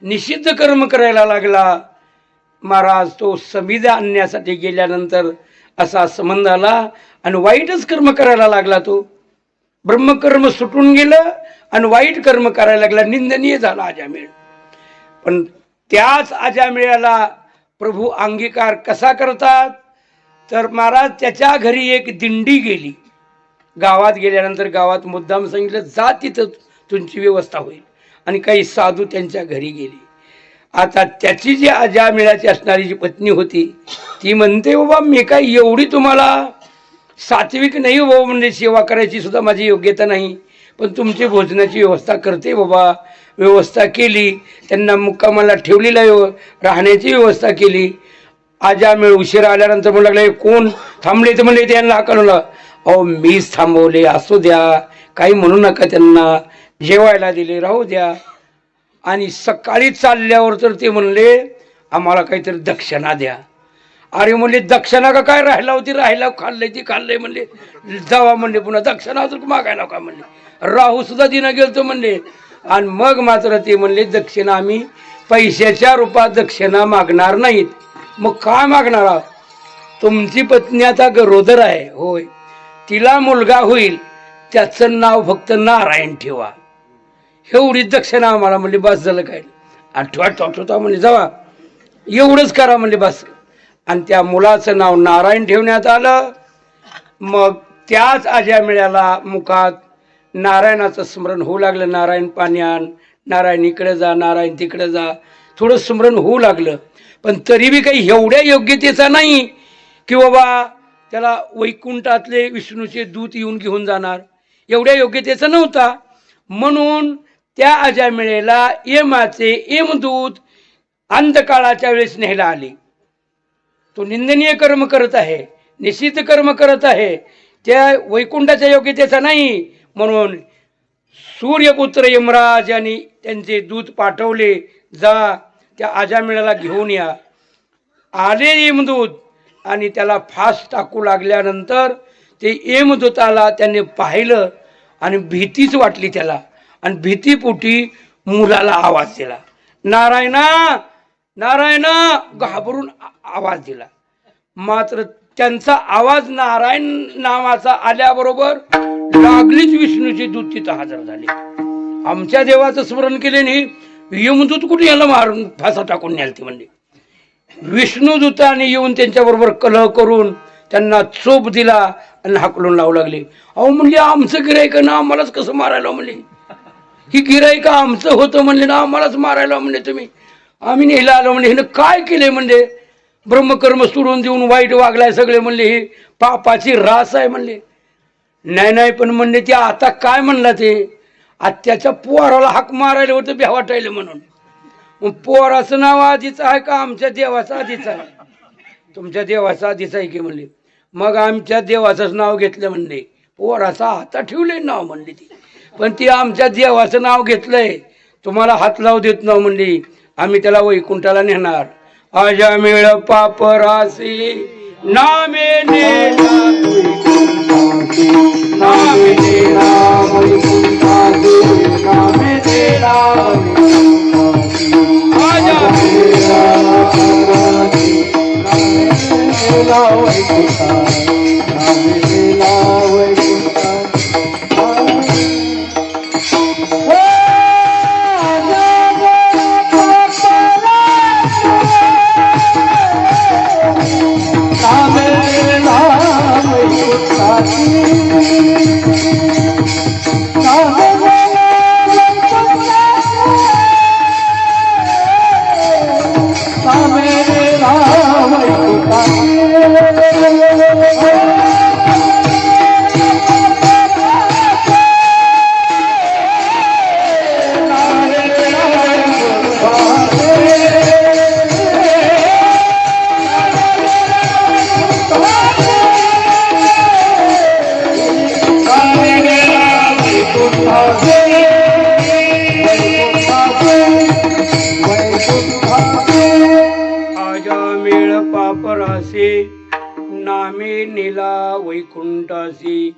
निषिद्ध कर्म करायला लागला. महाराज तो समिधा आणण्यासाठी गेल्यानंतर असा संबंध आला आणि वाईटच कर्म करायला लागला. तो ब्रह्मकर्म सुटून गेलं आणि वाईट कर्म करायला लागला, निंदनीय झाला आजामेळ. पण त्याच आजामेळाला प्रभू अंगीकार कसा करतात तर महाराज त्याच्या घरी एक दिंडी गेली. गावात गेल्यानंतर गावात मुद्दाम सांगितलं जा तिथं तुमची व्यवस्था होईल, आणि काही साधू त्यांच्या घरी गेले. आता त्याची जी आजामेळाची असणारी जी पत्नी होती ती म्हणते बाबा मी काय एवढी तुम्हाला सात्विक नाही बाबा, म्हणजे सेवा करायची सुद्धा माझी योग्यता नाही, पण तुमची भोजनाची व्यवस्था करते बाबा. व्यवस्था केली, त्यांना मुक्कामाला ठेवलेला, राहण्याची व्यवस्था केली. आजामेळ उशिरा आल्यानंतर म्हणू लागला कोण थांबले तर म्हणले त्यांना हाकलवलं. अहो मीच थांबवले, असू द्या, काही म्हणू नका, त्यांना जेवायला दिले, राहू द्या. आणि सकाळी चालल्यावर तर ते म्हणले आम्हाला काहीतरी दक्षिणा द्या. अरे म्हणले दक्षिणा का काय, राहिला होती, राहिला खाल्लंय ती खाल्लंय म्हणले, जावा म्हणले, पुन्हा दक्षिणा तर मागायला का म्हणले, राहू सुद्धा दिना गेलतो म्हणले. आणि मग मात्र ते म्हणले दक्षिणा आम्ही पैशाच्या रूपात दक्षिणा मागणार नाहीत. मग काय मागणार आहोत, तुमची पत्नी आता गरोदर आहे, होय, तिला मुलगा होईल, त्याचं नाव फक्त नारायण ठेवा, एवढीच दक्षिणा आम्हाला म्हणले, बस झालं काय, आठवता म्हणजे जावा एवढंच करा म्हणले बस. आणि त्या मुलाचं नाव नारायण ठेवण्यात आलं. मग त्याच आजामेळ्याला मुखात नारायणाचं स्मरण होऊ लागलं. नारायण पाणी आण, नारायण इकडे जा, नारायण तिकडे जा, थोडं स्मरण होऊ लागलं. पण तरी बी काही एवढ्या योग्यतेचा नाही की बाबा त्याला वैकुंठातले विष्णूचे दूत येऊन घेऊन जाणार, एवढ्या योग्यतेचा नव्हता. म्हणून त्या अजामिळेला यमाचे यमदूत अंधकाळाच्या वेळेस न्यायला आले. तो निंदनीय कर्म करत आहे, निषिद्ध कर्म करत आहे, त्या वैकुंठाच्या योग्यतेचा नाही. म्हणून सूर्यपुत्र यमराज यांनी त्यांचे दूत पाठवले, जा त्या अजामिळाला घेऊन या. आले यमदूत आणि त्याला फास टाकू लागल्यानंतर ते यमदूताला त्याने पाहिलं आणि भीतीच वाटली त्याला. आणि भीतीपोटी मुलाला आवाज दिला, नारायणा नारायणा, घाबरून आवाज दिला. मात्र त्यांचा आवाज नारायण नावाचा आल्याबरोबर लागलीच विष्णूची दूत तिथं हजर झाली. आमच्या देवाचं स्मरण केल्याने यमदूत कुठे याला मारून फासा टाकून न्यालती म्हणले. विष्णुदूताने येऊन त्यांच्याबरोबर कलह करून त्यांना चोप दिला आणि हाकलून लावू लागले. अहो म्हणले, आमचं गिराईक ना आम्हालाच कसं मारायला म्हणले, ही गिराईक आमचं होतं म्हणले ना आम्हालाच मारायला म्हणले तुम्ही, आम्ही नेला आलो म्हणले. हिनं काय केलंय म्हणले, ब्रह्मकर्म सोडून देऊन वाईट वागलाय सगळे म्हणले, हे पापाची रास आहे म्हणले. नाही नाही पण म्हणले ते आता काय म्हणला, ते आत्याच्या पोराला हाक मारायला होतं भ्या वाटायला म्हणून. मग पोराचं नाव आधीचं आहे का आमच्या देवाचं आधीचं आहे? तुमच्या देवाचं आधीचं आहे की म्हणले. मग आमच्या देवाचंच नाव घेतलं म्हणले, पोराचं आता ठेवलंय नाव म्हणले ती, पण ती आमच्या देवाचं नाव घेतलंय, तुम्हाला हात लावू देत नाव म्हणले, आम्ही त्याला वैकुंठाला नेणार. अजामिळ पापरासी नामे नेला नामे नेला वैकुंठासी नामे नेला अजामिळ पापरासी नामे नेला वैकुंठासी नामे नेला वैकुंठासी. अजामिळ पापरासी नामे नेला वैकुंठासी.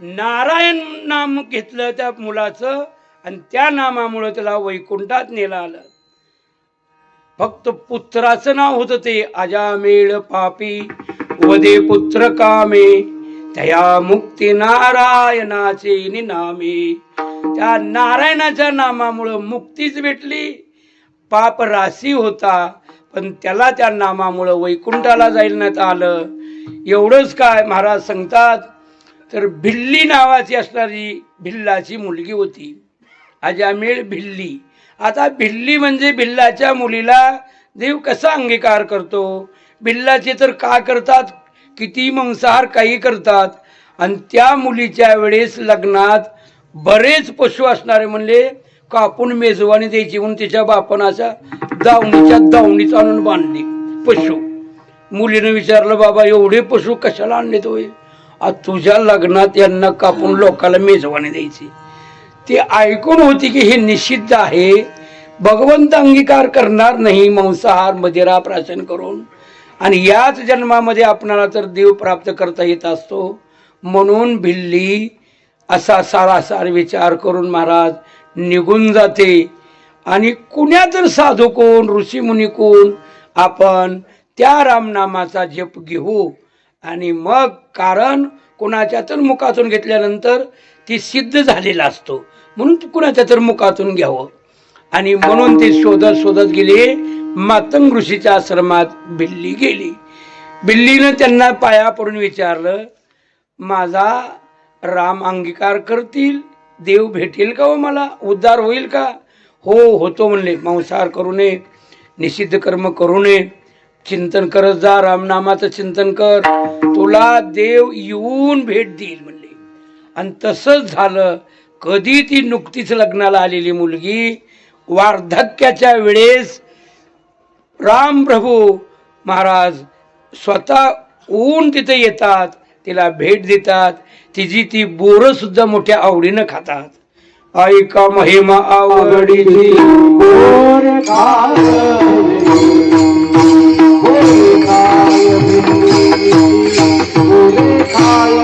नारायण नाम घेतलं त्या मुलाचं आणि त्या नामामुळे त्याला वैकुंठात नेला आलं. फक्त पुत्राचं नाव होतं ते अजामिळ पापी वदे पुत्र कामे, तया मुक्ती नारायणाचे निनामे. त्या नारायणाच्या नामामुळं मुक्तीच भेटली. पाप राशी होता पण त्याला त्या नामामुळं वैकुंठाला जायला आलं. एवढंच काय महाराज सांगतात, तर भिल्ली नावाची असणारी भिल्लाची मुलगी होती, अजामिळ भिल्ली. आता भिल्ली म्हणजे भिल्लाच्या मुलीला देव कसा अंगीकार करतो. भिल्लाचे तर का करतात, किती मांसाहार काही करतात. आणि त्या मुलीच्या वेळेस लग्नात बरेच पशु असणारे म्हणले कापून मेजवानी द्यायची म्हणून तिच्या बापनाच्या दावणीच्या दावणीच आणून बांधली पशु. मुलीनं विचारलं, बाबा एवढे पशु कशाला आणले तो? तुझ्या लग्नात यांना कापून लोकाला मेजवानी द्यायची. ते ऐकून होती की हे निषिद्ध आहे, भगवंत अंगीकार करणार नाही मांसाहार मदिरा प्राशन करून. आणि याच जन्मामध्ये आपणाला तर देव प्राप्त करता येत असतो. म्हणून भिल्ली असा सारासार विचार करून महाराज निघून जाते. आणि कुण्या तर साधू कोण ऋषीमुनी कोण आपण त्या रामनामाचा जप घेऊ. आणि मग कारण कुणाच्या तर मुखातून घेतल्यानंतर ती सिद्ध झालेला असतो, म्हणून कुणाच्या तर मुखातून घ्यावं. आणि म्हणून ते शोधत शोधत गेले. मातंग ऋषीच्या आश्रमात भिल्ली गेली. भिल्लीनं त्यांना पाया पडून विचारलं, माझा राम अंगीकार करतील, देव भेटेल का, हो मला उद्धार होईल का? हो होतो म्हणले. मांसाहार करू नये, निषिद्ध कर्म करू नये, चिंतन करत जा, रामनामाचं चिंतन कर, तुला देव येऊन भेट देईल म्हणले. आणि तसंच झालं. कधी ती नुकतीच लग्नाला आलेली मुलगी वार्धक्याच्या वेळेस राम प्रभू महाराज स्वतः ऊन तिथे येतात, तिला भेट देतात, तिची ती बोरं सुद्धा मोठ्या आवडीनं खातात. ऐका महिमा आवडीची बोर खाय बोर खाय बोर खाय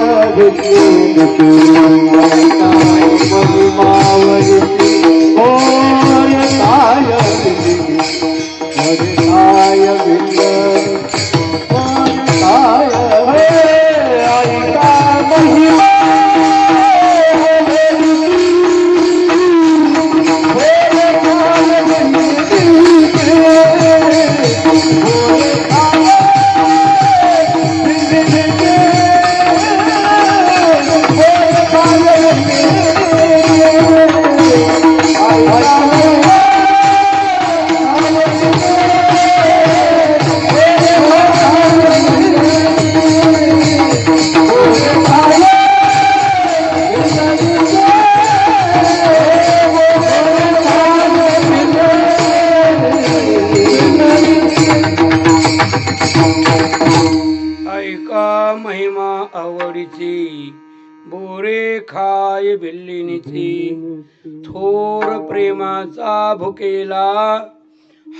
थोर प्रेमाचा भुकेला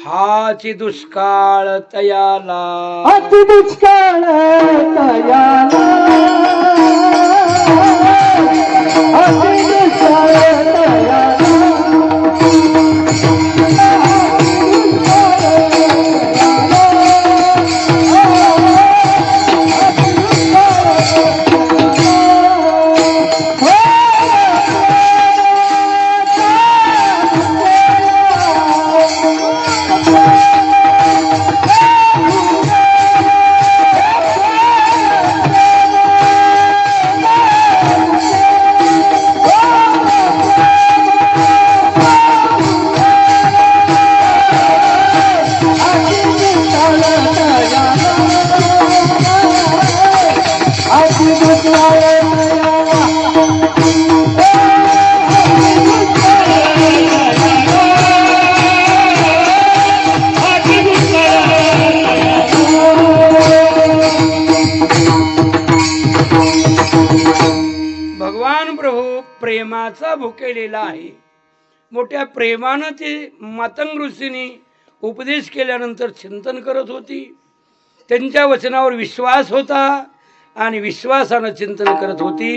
हाची दुष्काळ तयाला. हाची दुष्काळ तयाला हाची दुष्काळ तयाला प्रेमाचा भुकेलेला आहे. मोठ्या प्रेमानं ती मातंग ऋषींनी उपदेश केल्यानंतर चिंतन करत होती. त्यांच्या वचनावर विश्वास होता आणि विश्वासानं चिंतन करत होती.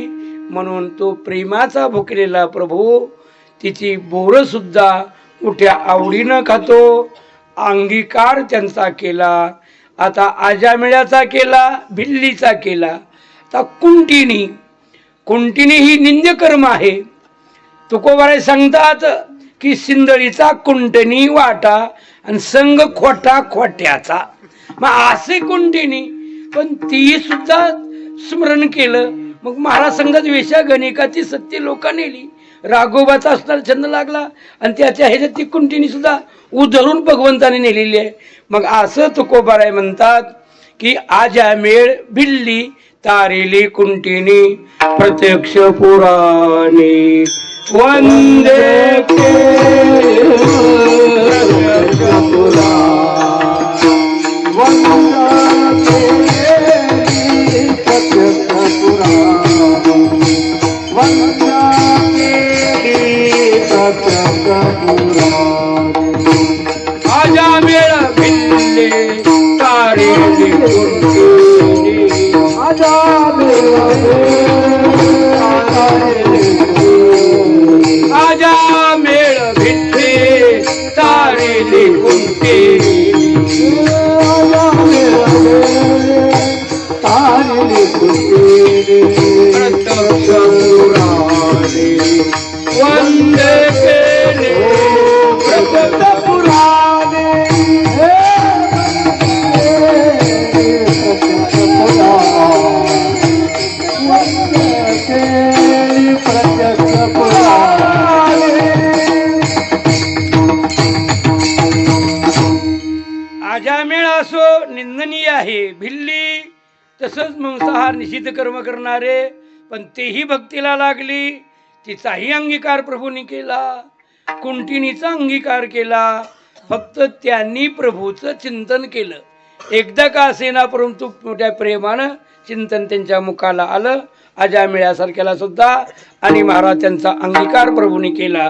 म्हणून तो प्रेमाचा भुकेलेला प्रभू तिची बोरं सुद्धा मोठ्या आवडीनं खातो. अंगीकार त्यांचा केला. आता आजामेळ्याचा केला, भिल्लीचा केला. आता कुंटिनी ही निंद्य कर्म आहे. तुकोबाराय सांगतात की सिंदळीचा कुंटनी वाटा आणि संग खोटा खोट्याचा. मग असे कुंटिनी पण ती सुद्धा स्मरण केलं. मग महाराज संघात वेशा गणिकाची सत्य लोका नेली. राघोबाचा असणारा छंद लागला आणि त्याच्या ह्याच्यात ती कुंटिनी सुद्धा उधळून भगवंताने नेलेली आहे. मग असं तुकोबाराय म्हणतात की आजा मेळ भिल्ली तारेली कुंटिनी प्रत्यक्ष पुराणी वंदे आजा मेळ भिल्ली तारेली कुंटिनी आजा मेळ भिल्ली तारेली कुंटिनी प्रत्यक्ष पुराणी वंदे केले प्रत्यक्ष पुराणे आजामेळ असो निंदनीय आहे. भिल्ली तसंच मांसाहार निषिद्ध कर्म करणारे पण तेही भक्तीला लागली. तिचाही अंगीकार प्रभूंनी केला, कुंटिनीचा अंगीकार केला. फक्त त्यांनी प्रभूचं चिंतन केलं. एकदा का असेना परंतु मोठ्या प्रेमानं चिंतन त्यांच्या मुखाला आलं, अजामिळासारख्याला सुद्धा. आणि महाराज त्यांचा अंगीकार प्रभूंनी केला.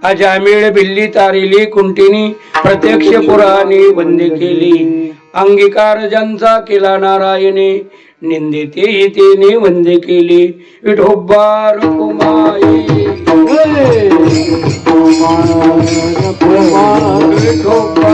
अजामिळ भिल्ली तारिली कुंटिनी प्रत्यक्ष पुराणी वंदे केली. अंगीकार ज्यांचा केला नारायणे निंदे तेही तेने वंदे केली. विठोबा रखुमाई विठोबा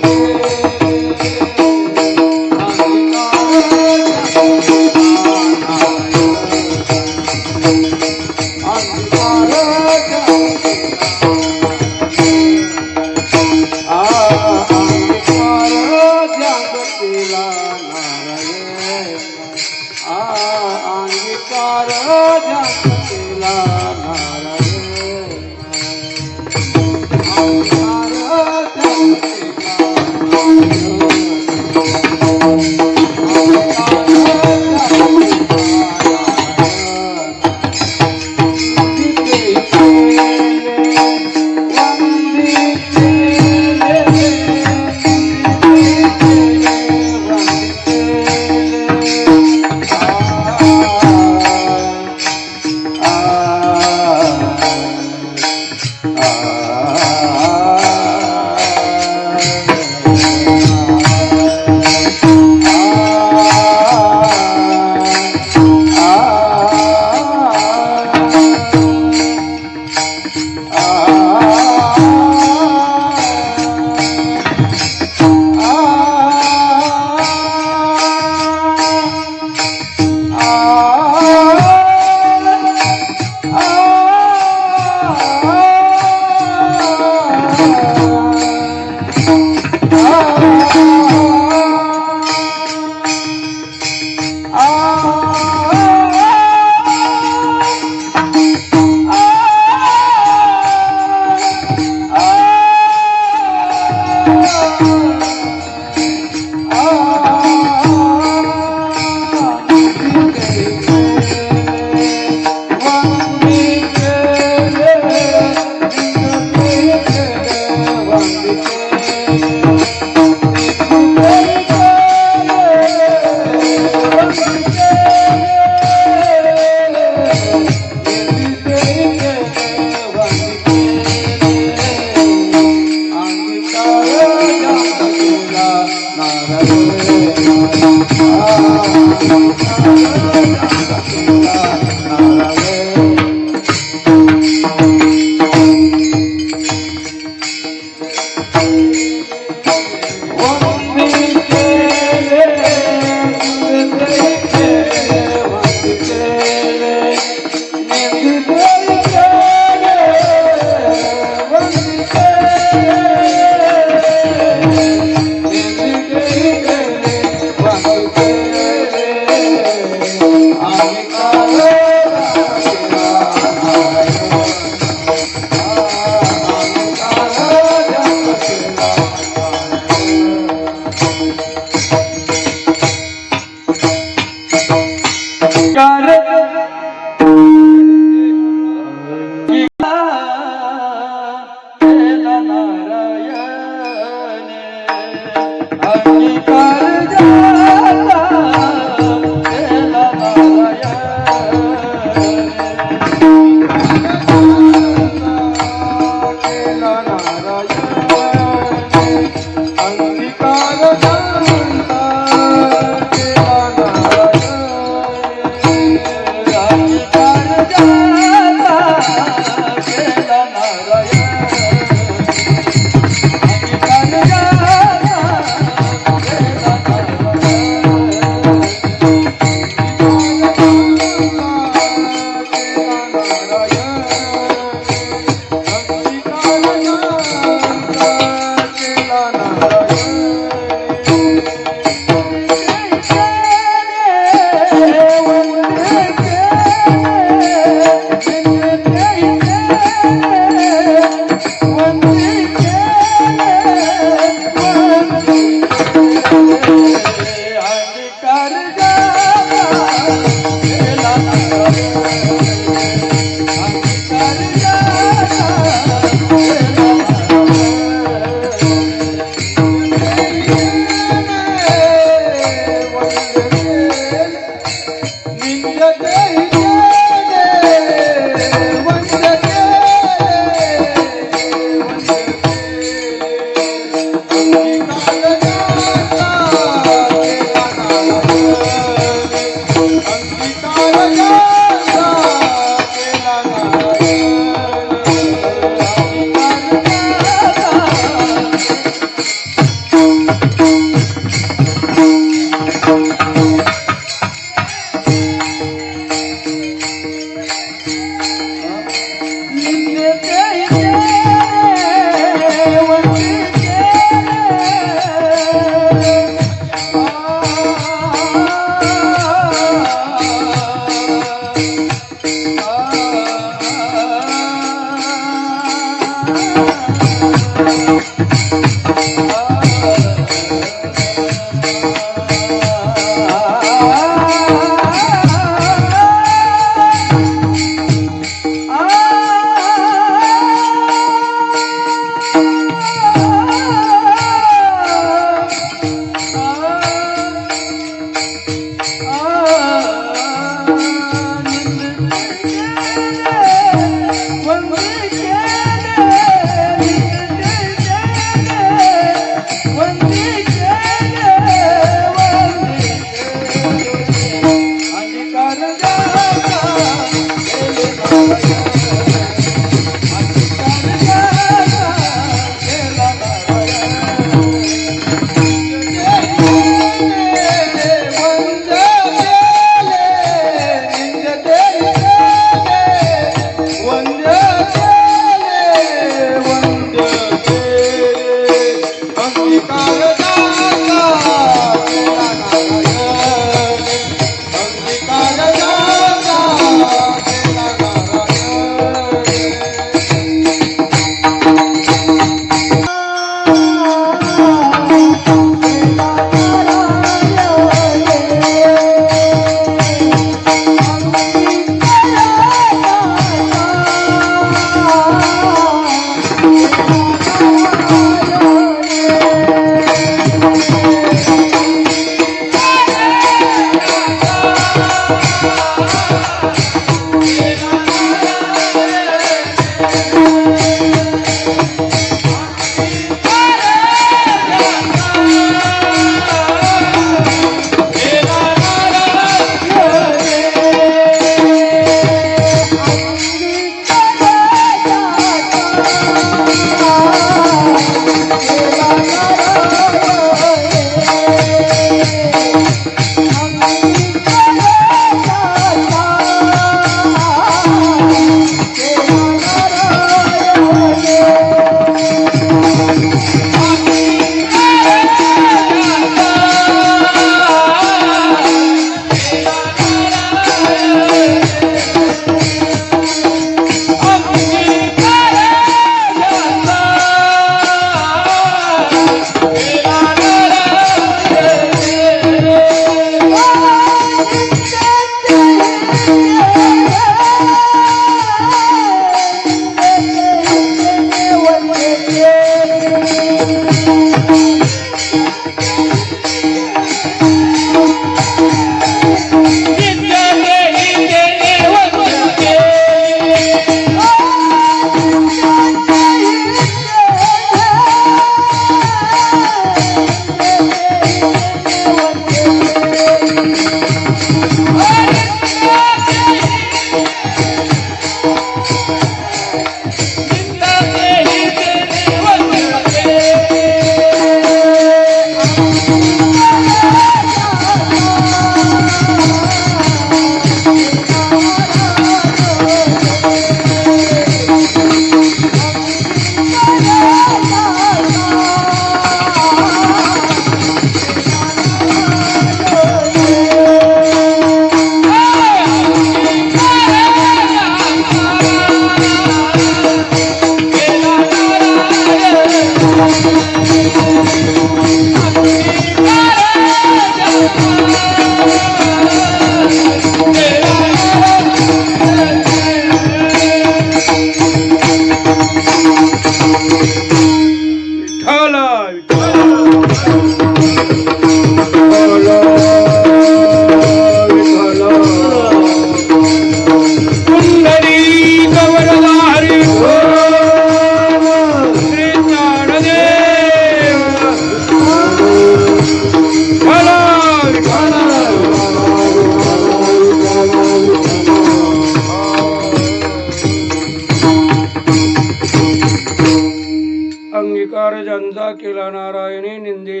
ज्यांचा केला नारायणे निंदे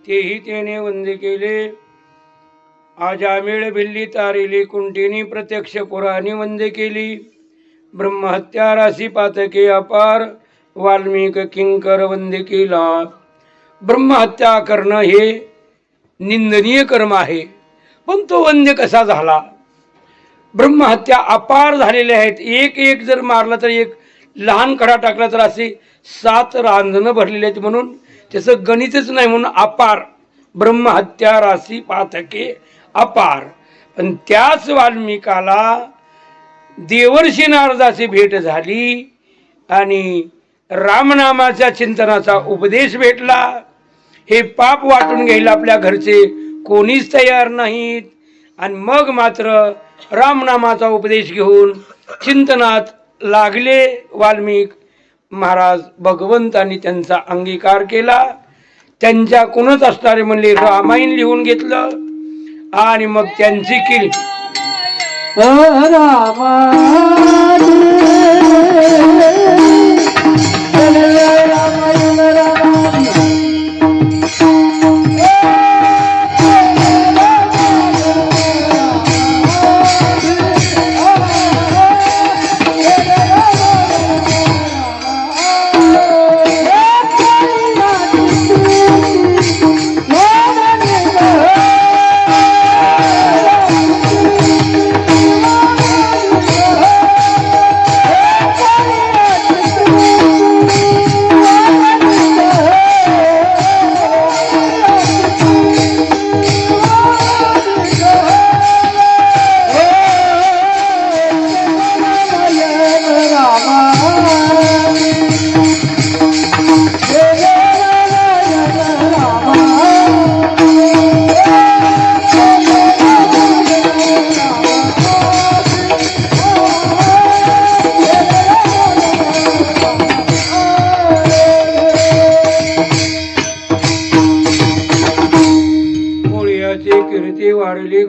तेही त्याने वंदे केले. आजामेळ भिल्ली तारिली कुंटिनी प्रत्यक्ष पुराणी वंदे केली. ब्रह्महत्या राशी पातके अपार वाल्मिक किंकर वंदे केला. ब्रह्महत्या करणं हे निंदनीय कर्म आहे, पण तो वंद्य कसा झाला? ब्रह्महत्या अपार झालेल्या आहेत. एक एक जर मारला तर एक लहान कडा टाकला तर असे 7 रांजणं भरलेले आहेत, म्हणून त्याचं गणितच नाही, म्हणून अपार. ब्रह्महत्या राशी पातके अपार. पण त्याच वाल्मिकाला देवर्षी नारदाची भेट झाली आणि रामनामाच्या चिंतनाचा उपदेश भेटला. हे पाप वाटून घ्यायला आपल्या घरचे कोणीच तयार नाहीत, आणि मग मात्र रामनामाचा उपदेश घेऊन चिंतनात लागले वाल्मिक महाराज. भगवंतांनी त्यांचा अंगीकार केला. त्यांच्याकडूनच असणारे म्हणले रामायण लिहून घेतलं आणि मग त्यांची केली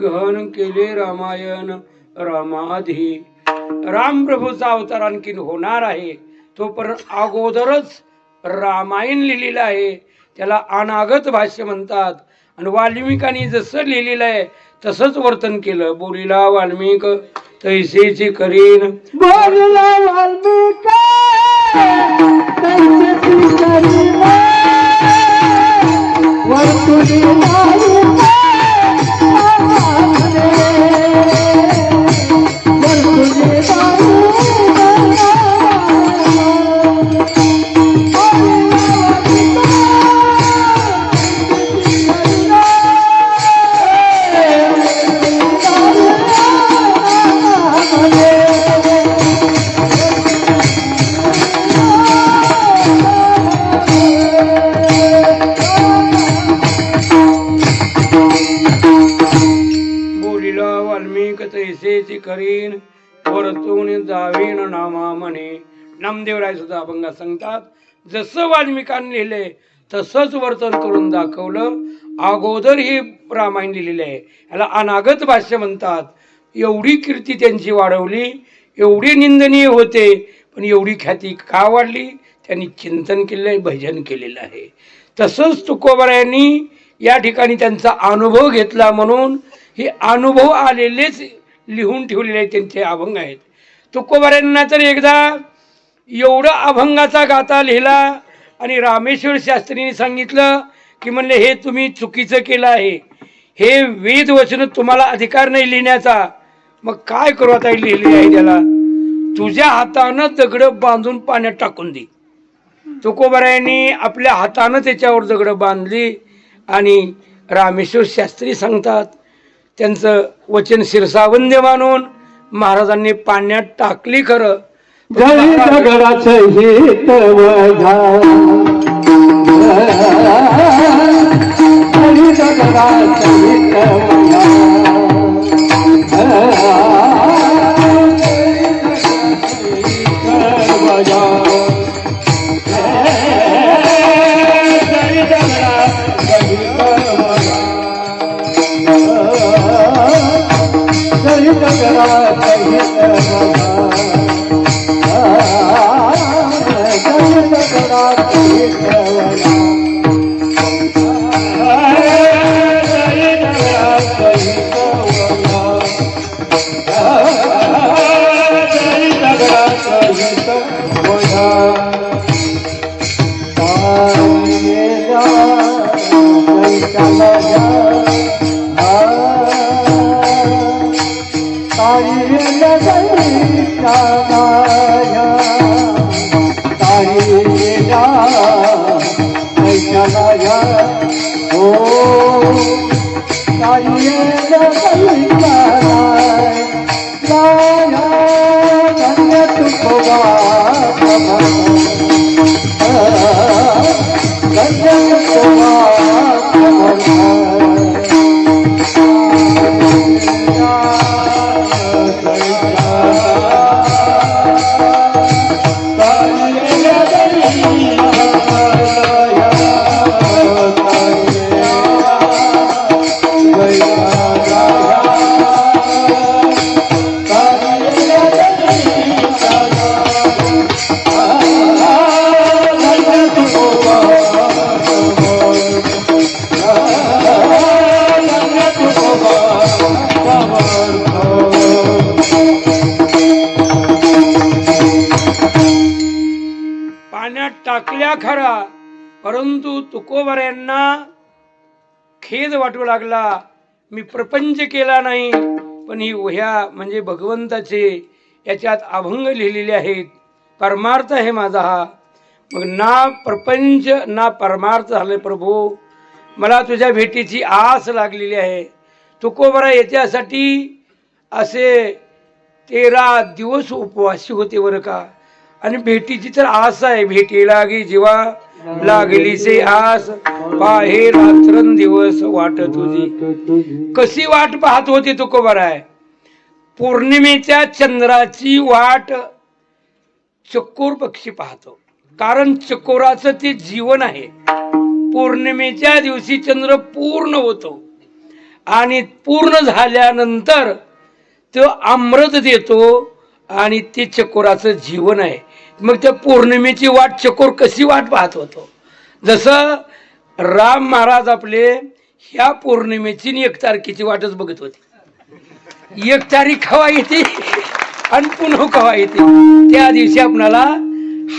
गहन केले रामायण रामाधी. राम प्रभूचा अवतार आणखीन होणार आहे, तोपर्यंत अगोदरच रामायण लिहिलेलं आहे, त्याला अनागत भाष्य म्हणतात. आणि वाल्मिकांनी जसं लिहिलेलं आहे तसंच वर्तन केलं. बोलिला वाल्मिक तैसेची करीन. बोलला वाल्मिक तैसेची करीन. वर्तुनी वाल्मिक वर्तुनी तैसेची करीन परतून जावीन नामा म्हणे. नामदेवराय सुद्धा अभंगात सांगतात, जसं वाल्मिकांनी लिहिले तसंच वर्तन करून दाखवलं. अगोदर ही रामायण लिहिलेले आहे, याला अनागत भाष्य म्हणतात. एवढी कीर्ती त्यांची वाढवली, एवढी निंदनीय होते, पण एवढी ख्याती का वाढली? त्यांनी चिंतन केलेलं आहे, भजन केलेलं आहे. तसंच तुकोबारायांनी या ठिकाणी त्यांचा अनुभव घेतला, म्हणून हे अनुभव आलेलेच लिहून ठेवलेले आहेत, त्यांचे अभंग आहेत. तुकोबारायांना तर एकदा एवढं अभंगाचा गाथा लिहिला आणि रामेश्वर शास्त्रींनी सांगितलं की म्हणले हे तुम्ही चुकीचं केलं आहे, हे वेद वचन तुम्हाला अधिकार नाही लिहिण्याचा. मग काय करू आता, लिहिलेली आहे त्याला, तुझ्या हातानं दगडं बांधून पाण्यात टाकून दे. तुकोबारायांनी आपल्या हातानं त्याच्यावर दगडं बांधली आणि रामेश्वर शास्त्री सांगतात त्यांचं वचन शिरसावंद्य मानून महाराजांनी पाण्यात टाकली. खरं जरी दगडाचं हित वजा, जरी दगडाचं हित वजा, टाकल्या खरा, परंतु तुकोबारायांना खेद वाटू लागला. मी प्रपंच केला नाही, पण ही वह्या म्हणजे भगवंताचे याच्यात अभंग लिहिलेले आहेत, परमार्थ आहे माझा हा. मग ना प्रपंच ना परमार्थ झाले प्रभू, मला तुझ्या भेटीची आस लागलेली आहे. तुकोबारा याच्यासाठी असे 13 दिवस उपवासी होते बरं का. आणि भेटीची तर आस आहे, भेटी लागी जीवा लागली से आस, पाहे रात्रंदिवस वाट तुझी. कशी वाट पाहत होती तुकोबाराय? पौर्णिमेच्या चंद्राची वाट चकोर पक्षी पाहतो, कारण चकोराचं ते जीवन आहे. पौर्णिमेच्या दिवशी चंद्र पूर्ण होतो आणि पूर्ण झाल्यानंतर तो अमृत देतो आणि ते चकोराचं जीवन आहे. मग त्या पौर्णिमेची वाट चकोर कशी वाट पाहत होतो. जसं राम महाराज आपले ह्या पौर्णिमेची आणि 1 तारखेची वाटच बघत होते. 1 तारीख कवा येते आणि पुन्हा कवा येते. त्या दिवशी आपणाला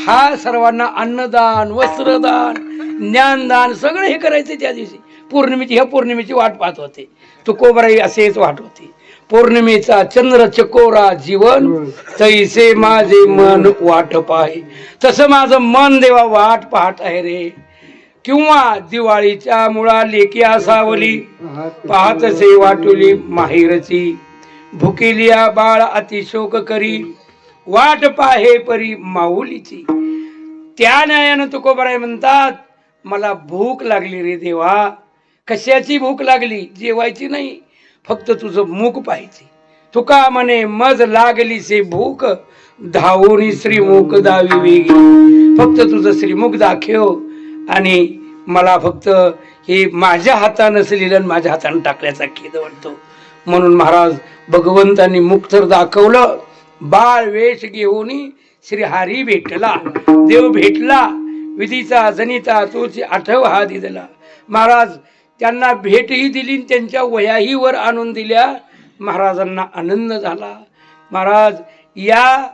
हा सर्वांना अन्नदान, वस्त्रदान, ज्ञानदान सगळं हे करायचं. त्या दिवशी ह्या पौर्णिमेची वाट पाहत होते. तुकोबाराई असेच वाट होती. पौर्णिमेचा चंद्र चकोरा जीवन तैसे माझे मन वाट पाहे. तसं माझं मन देवा वाट पाहत आहे रे. किंवा दिवाळीच्या मुळा लेकी असावली पाहतसे वाटुली माहेरची. भुकेलिया बाळ अतिशोक करी वाट पाहे परी माऊलीची. त्या न्यायानं तुकोबाराय म्हणतात मला भूक लागली रे देवा. कशाची भूक लागली? जेवायची नाही, फक्त तुझं मुख पाहिजे. तुका म्हणे मज लागली से भूक धावून श्रीमुख दावी वेगी. फक्त तुझं श्रीमुख दाखव आणि मला फक्त हे माझ्या हातानं नसलेलं माझ्या हातानं टाकल्याचा खेद वाटतो. म्हणून महाराज भगवंतांनी मुख तर दाखवलं. बाळ वेश घेऊन श्रीहरी भेटला. देव भेटला विधीचा जनिता तोची आठव हा दिला. महाराज त्यांना भेटही दिली, त्यांच्या वयाही वर आणून दिल्या. महाराजांना आनंद झाला. महाराज या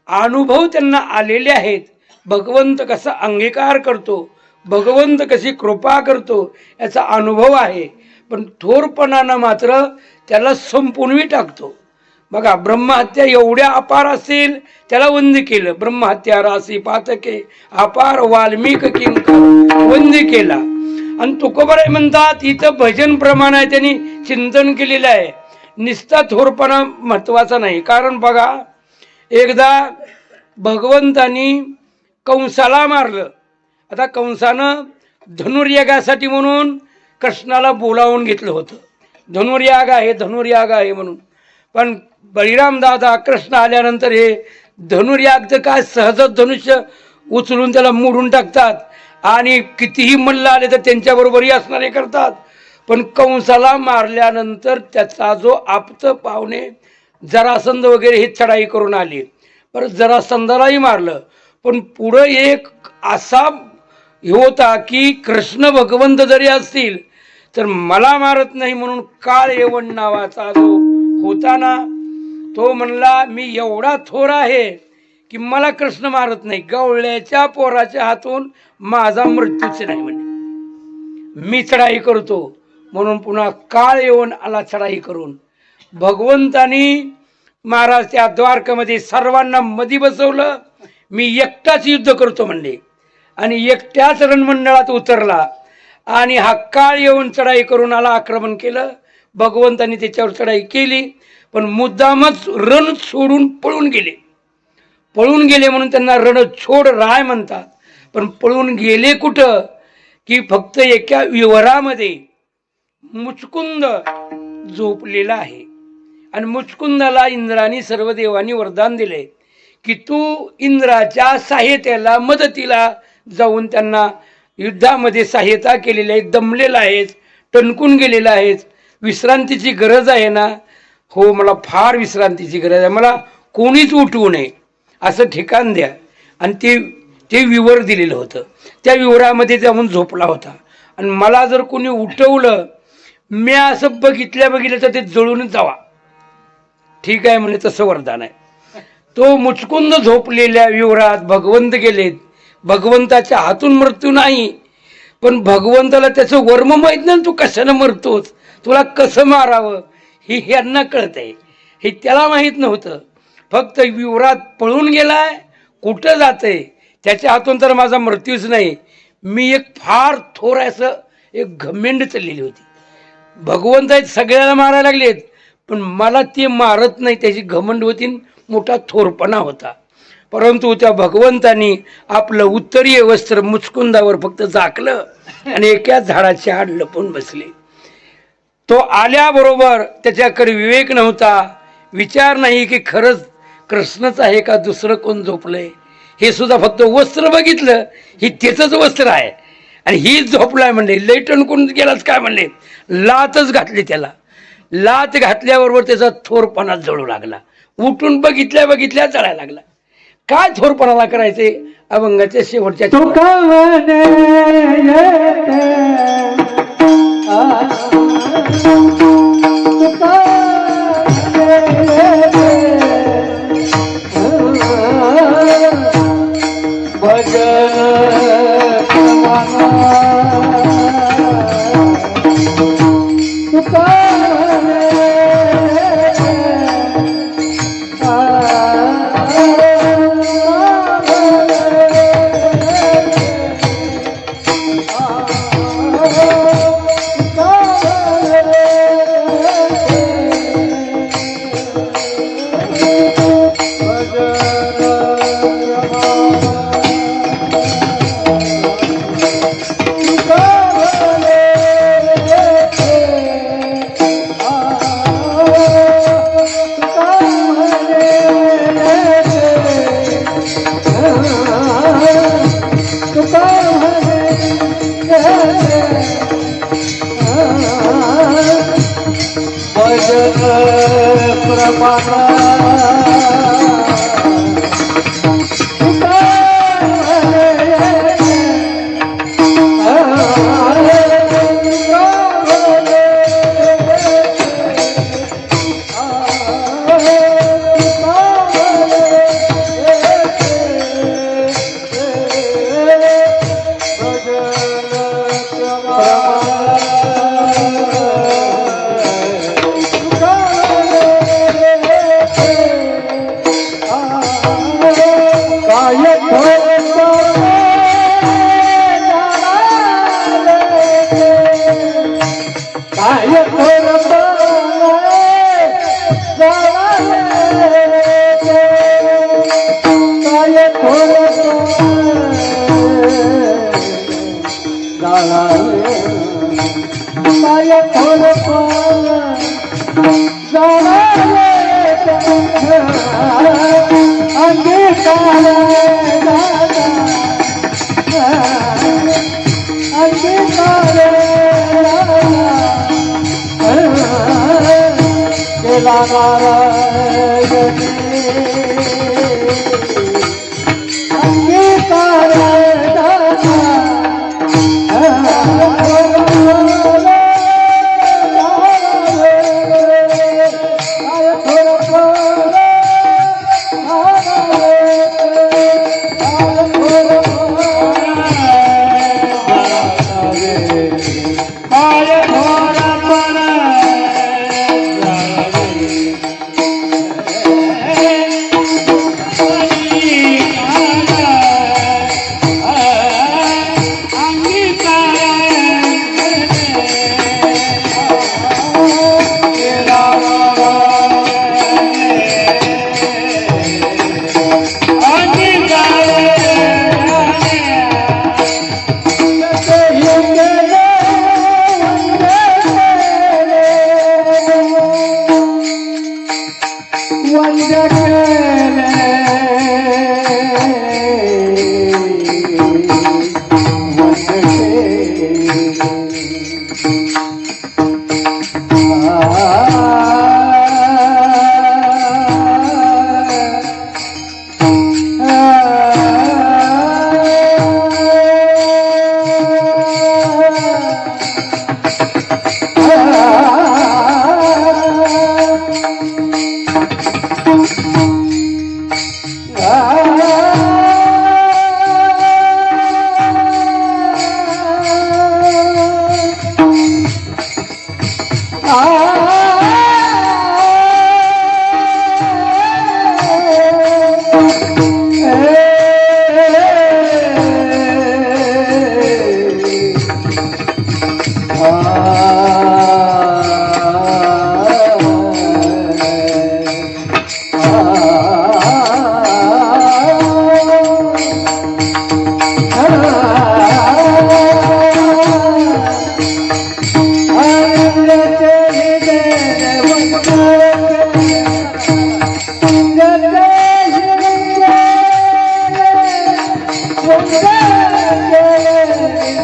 अनुभव त्यांना आलेले आहेत. भगवंत कसा अंगीकार करतो, भगवंत कशी कृपा करतो याचा अनुभव आहे. पण थोरपणानं मात्र त्याला संपवून टाकतो. बघा ब्रह्महत्या एवढ्या अपार असेल त्याला वंद केलं. ब्रह्महत्या राशी पातके अपार वाल्मिक किंकर वंद केला. आणि तुकोबाराय म्हणतात इथं भजन प्रमाण आहे, त्यांनी चिंतन केलेलं आहे. निस्ता थोरपणा महत्वाचा नाही. कारण बघा एकदा भगवंतानी कंसाला मारलं. आता कंसानं धनुर्यागासाठी म्हणून कृष्णाला बोलावून घेतलं होतं. धनुर्याग आहे म्हणून. पण बळीराम दादा कृष्ण आल्यानंतर हे धनुर्याग तर काय सहजच धनुष्य उचलून त्याला मोडून टाकतात आणि कितीही मल्ल आले तर त्यांच्याबरोबरही असणारे करतात. पण कंसाला मारल्यानंतर त्याचा जो आप्त पाहुणे जरासंध वगैरे हे चढाई करून आले. परत जरासंधालाही मारलं. पण पुढं एक असा होता की कृष्ण भगवंत जरी असतील तर मला मारत नाही म्हणून काळ येवण नावाचा जो होता ना तो म्हणला मी एवढा थोर आहे की मला कृष्ण मारत नाही. गवळ्याच्या पोराच्या हातून माझा मृत्यूच नाही म्हणे. मी चढाई करतो म्हणून पुन्हा काळ येऊन आला चढाई करून. भगवंतानी महाराज त्या द्वारकामध्ये सर्वांना मधी बसवलं. मी एकटाच युद्ध करतो म्हणले आणि एकट्याच रणमंडळात उतरला आणि हा काळ येऊन चढाई करून आला. आक्रमण केलं. भगवंतानी त्याच्यावर चढाई केली. पण मुद्दामच रण सोडून पळून गेले म्हणून त्यांना रणछोड राय म्हणतात. पण पळून गेले कुठं की फक्त एका विवरामध्ये मुचकुंद झोपलेला आहे. आणि मुचकुंदाला इंद्राने सर्व देवांनी वरदान दिले की तू इंद्राच्या सहाय्यतेला मदतीला जाऊन त्यांना युद्धामध्ये सहायता केलेली आहे. दमलेला आहेस, टणकून गेलेला आहेस, विश्रांतीची गरज आहे ना? हो मला फार विश्रांतीची गरज आहे, मला कोणीच उठवू नये असं ठिकाण द्या. आणि ते विवर दिलेलं होतं. त्या विवरामध्ये जाऊन झोपला होता. आणि मला जर कोणी उठवलं मी असं बघितलं तर ते जळूनच जावा. ठीक आहे म्हणे तसं वरदान आहे. तो मुचकुंद झोपलेल्या विवरात भगवंत गेलेत. भगवंताच्या हातून मृत्यू नाही पण भगवंताला त्याचं वर्म माहीत नाही. तू कशानं मरतोस, तुला कसं मारावं हे यांना कळत आहे. हे त्याला माहीत नव्हतं. फक्त विवरात पळून गेलाय, कुठं जातंय त्याच्या हातून तर माझा मृत्यूच नाही. मी एक फार थोर असं एक घमेंड चाललेली होती. भगवंत आहेत सगळ्याला मारायला लागलेत पण मला ते मारत नाही त्याची घमंड होती, मोठा थोरपणा होता. परंतु त्या भगवंतानी आपलं उत्तरीय वस्त्र मुचकुंदावर फक्त झाकलं आणि एका झाडाच्या आड लपून बसले. तो आल्याबरोबर त्याच्याकडे विवेक नव्हता, विचार नाही की खरंच कृष्णच आहे का दुसरं कोण झोपलंय. हे सुद्धा फक्त वस्त्र बघितलं, हे त्याचंच वस्त्र आहे आणि ही झोपलाय म्हणले. लई टणकून गेलाच काय म्हणले, लातच घातली त्याला. लात घातल्याबरोबर त्याचा थोरपणा जळू लागला. उठून बघितल्या जळायला लागला. काय थोरपणाला करायचे अभंगाच्या शेवटच्या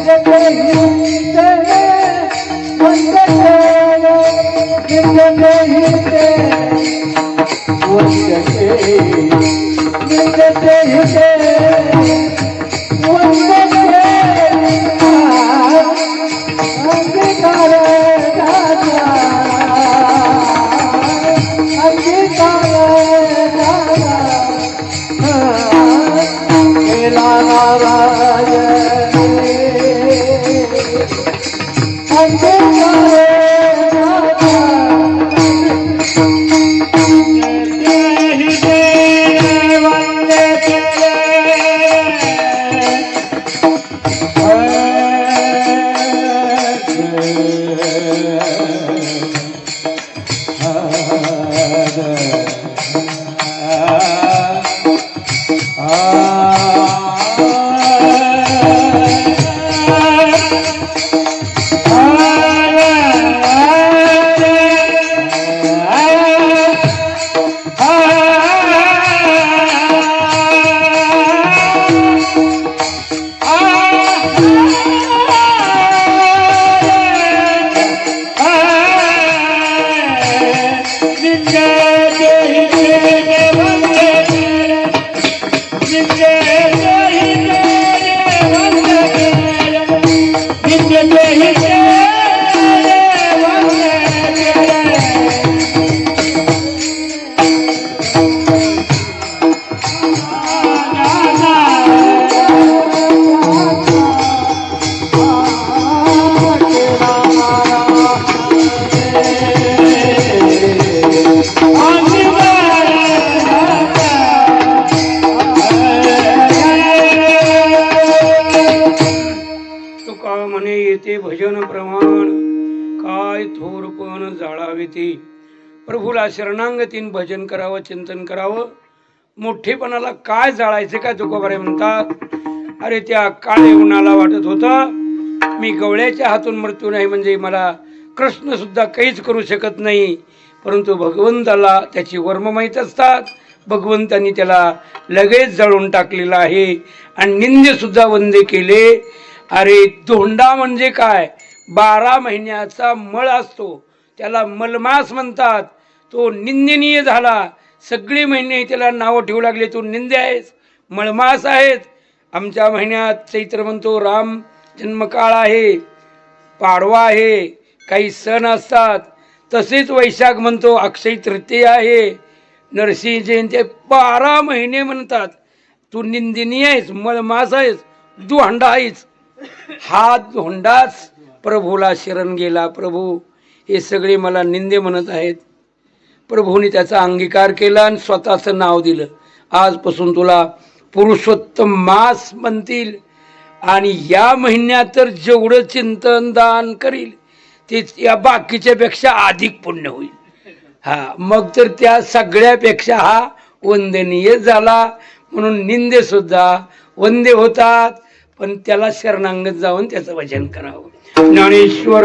Thank you. भजन प्रमाण काय थोरपण जाळावे ते. प्रभूला शरणांगतीन भजन करावं, चिंतन करावं. मोठेपणाला काय जाळायचे काय तुकोबारे म्हणतात. अरे त्या काळे उन्हाला वाटत होता मी गवळ्याच्या हातून मृत्यू नाही म्हणजे मला कृष्ण सुद्धा काहीच करू शकत नाही. परंतु भगवंताला त्याची वर्म माहीत असतात. भगवंतांनी त्याला लगेच जळून टाकलेला आहे आणि निंदे सुद्धा वंदे केले. अरे धोंडा म्हणजे काय, 12 महिन्याचा मळ असतो त्याला मलमास म्हणतात. तो निंदनीय झाला. सगळे महिने त्याला नावं ठेवू लागले, तू निंदे आहेस, मळमास आहेत. आमच्या महिन्यात चैत्र म्हणतो राम जन्मकाळ आहे, पाडवा आहे, काही सण असतात. तसेच वैशाख म्हणतो अक्षय तृतीया आहे, नरसिंह जयंती. 12 महिने म्हणतात तू निंदिनी आहेस, मळमास आहेस, धोंडा आहेस. हा धोंडाच प्रभूला शरण गेला. प्रभू हे सगळे मला निंदे म्हणत आहेत. प्रभूने त्याचा अंगीकार केला आणि स्वतःचं नाव दिलं. आजपासून तुला पुरुषोत्तम मास म्हणतील आणि या महिन्यात तर जेवढं चिंतन दान करील ते या बाकीच्या पेक्षा अधिक पुण्य होईल. मग तर त्या सगळ्यापेक्षा हा वंदनीय झाला. म्हणून निंदे सुद्धा वंदे होतात. पण त्याला शरणांगत जाऊन त्याचं भजन करावं. ज्ञानेश्वर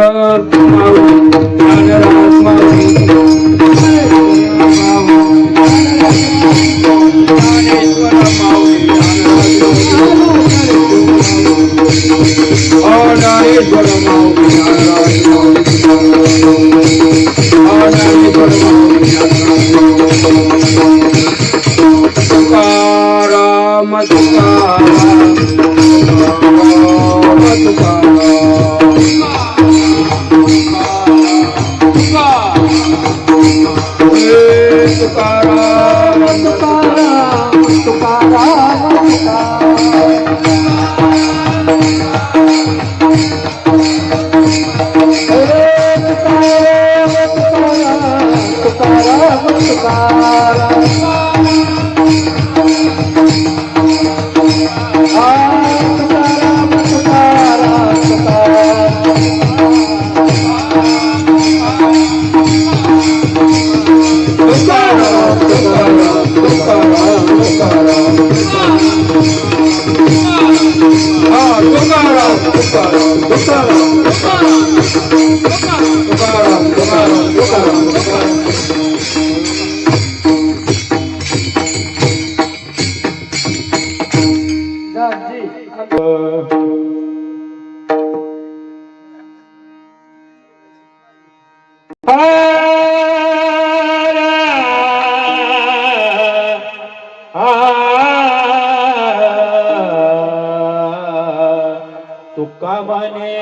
तुका म्हणे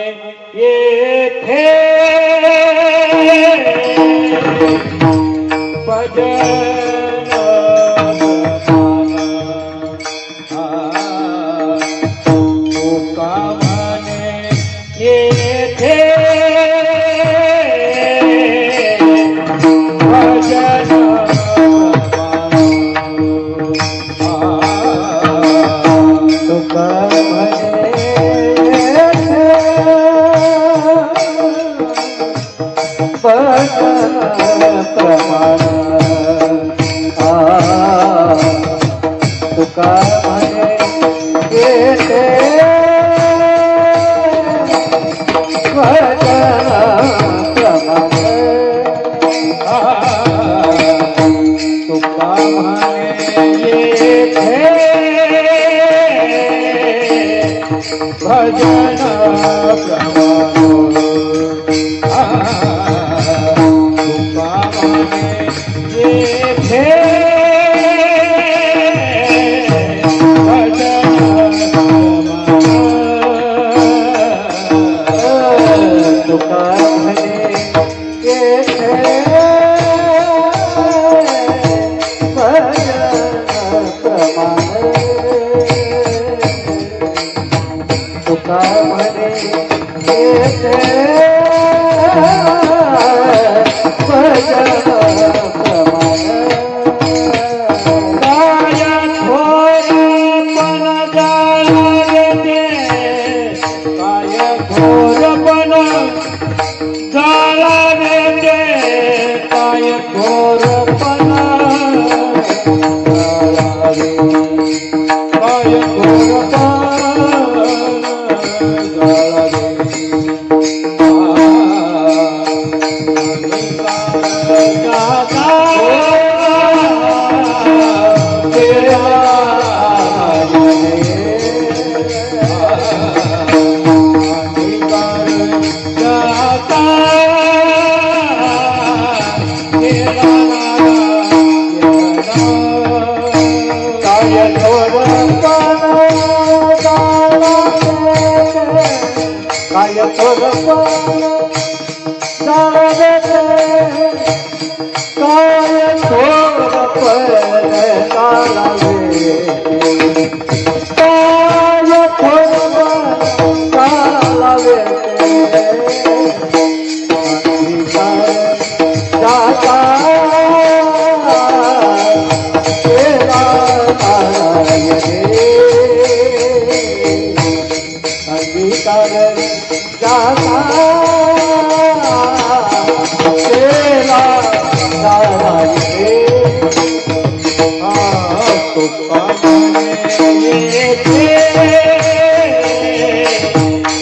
येथे भजन तुका म्हणे येथे भजन तुका प्रमाण तुका म्हणे येथे भजन प्रमाण तुका म्हणे येथे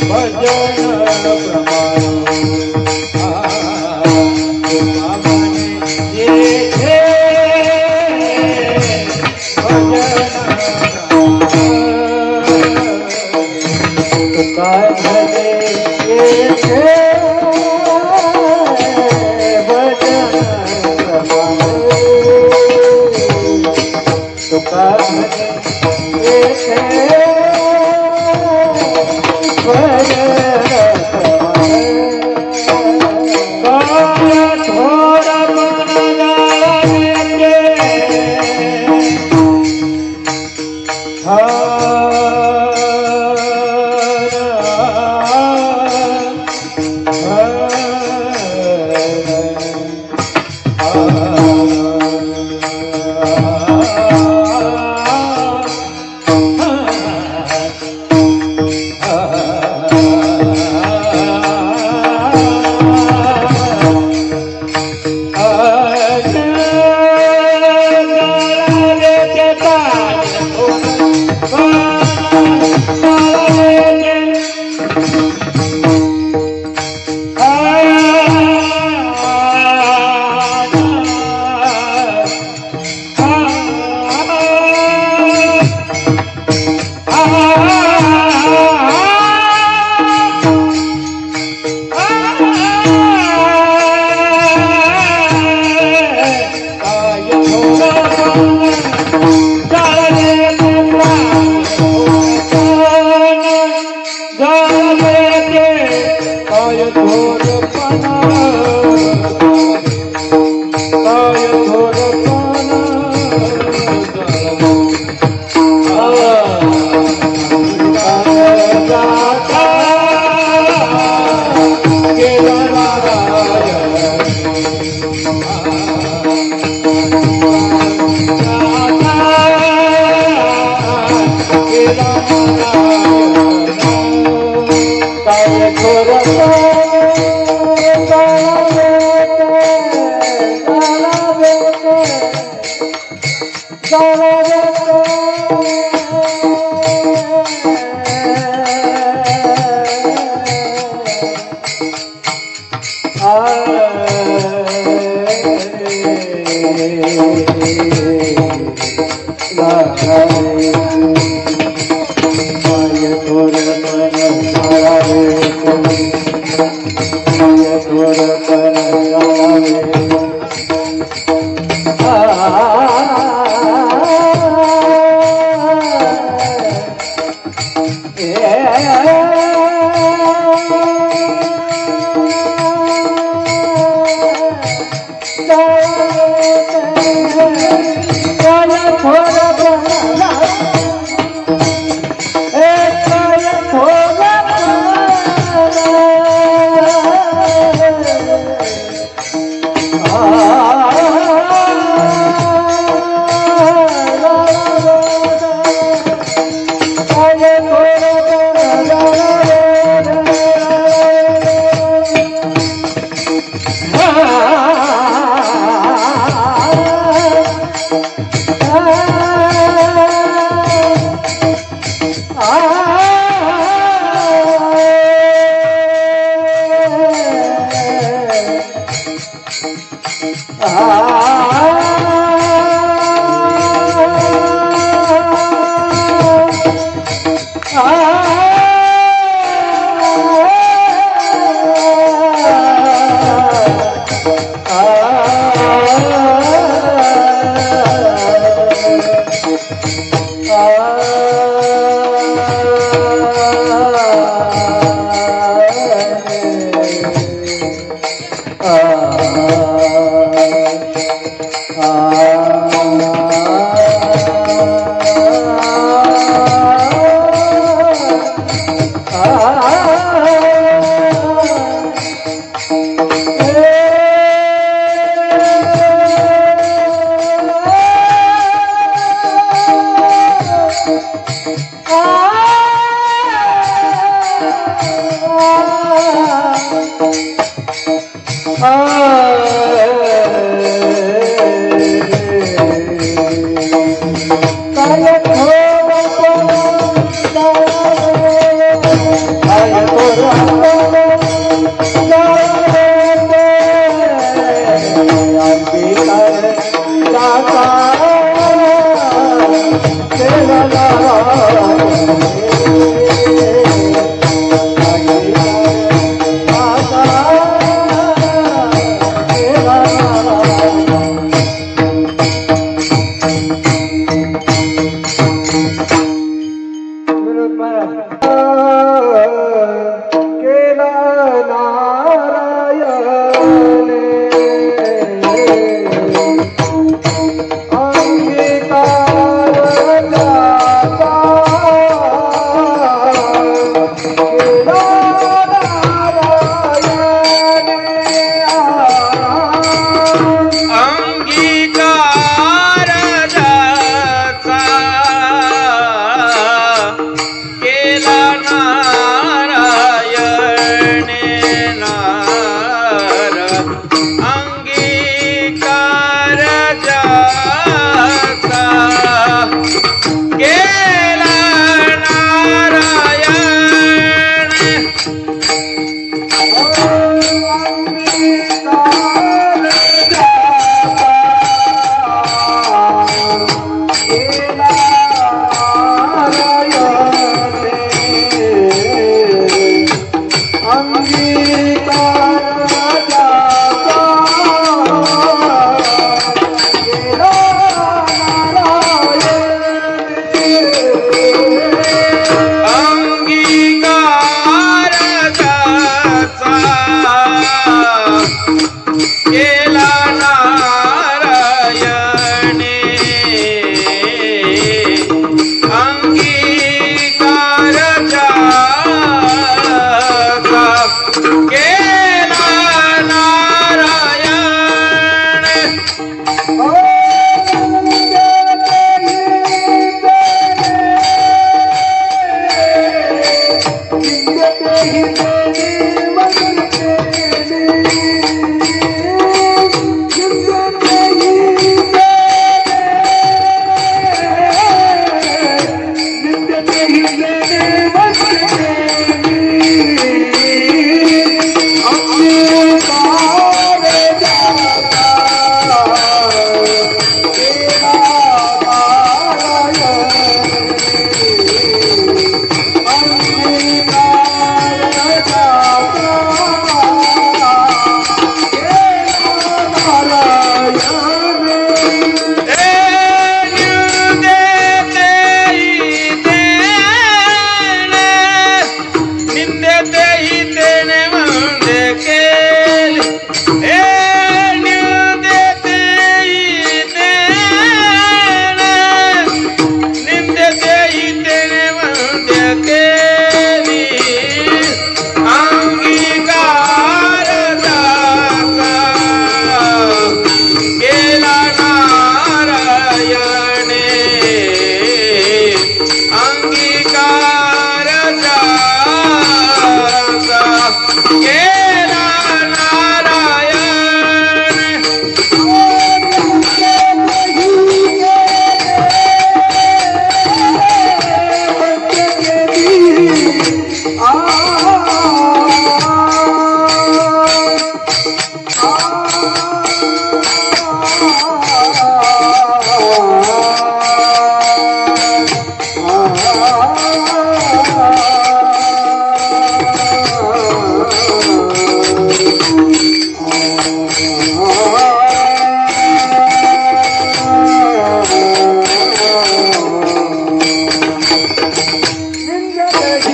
भजन प्रमाण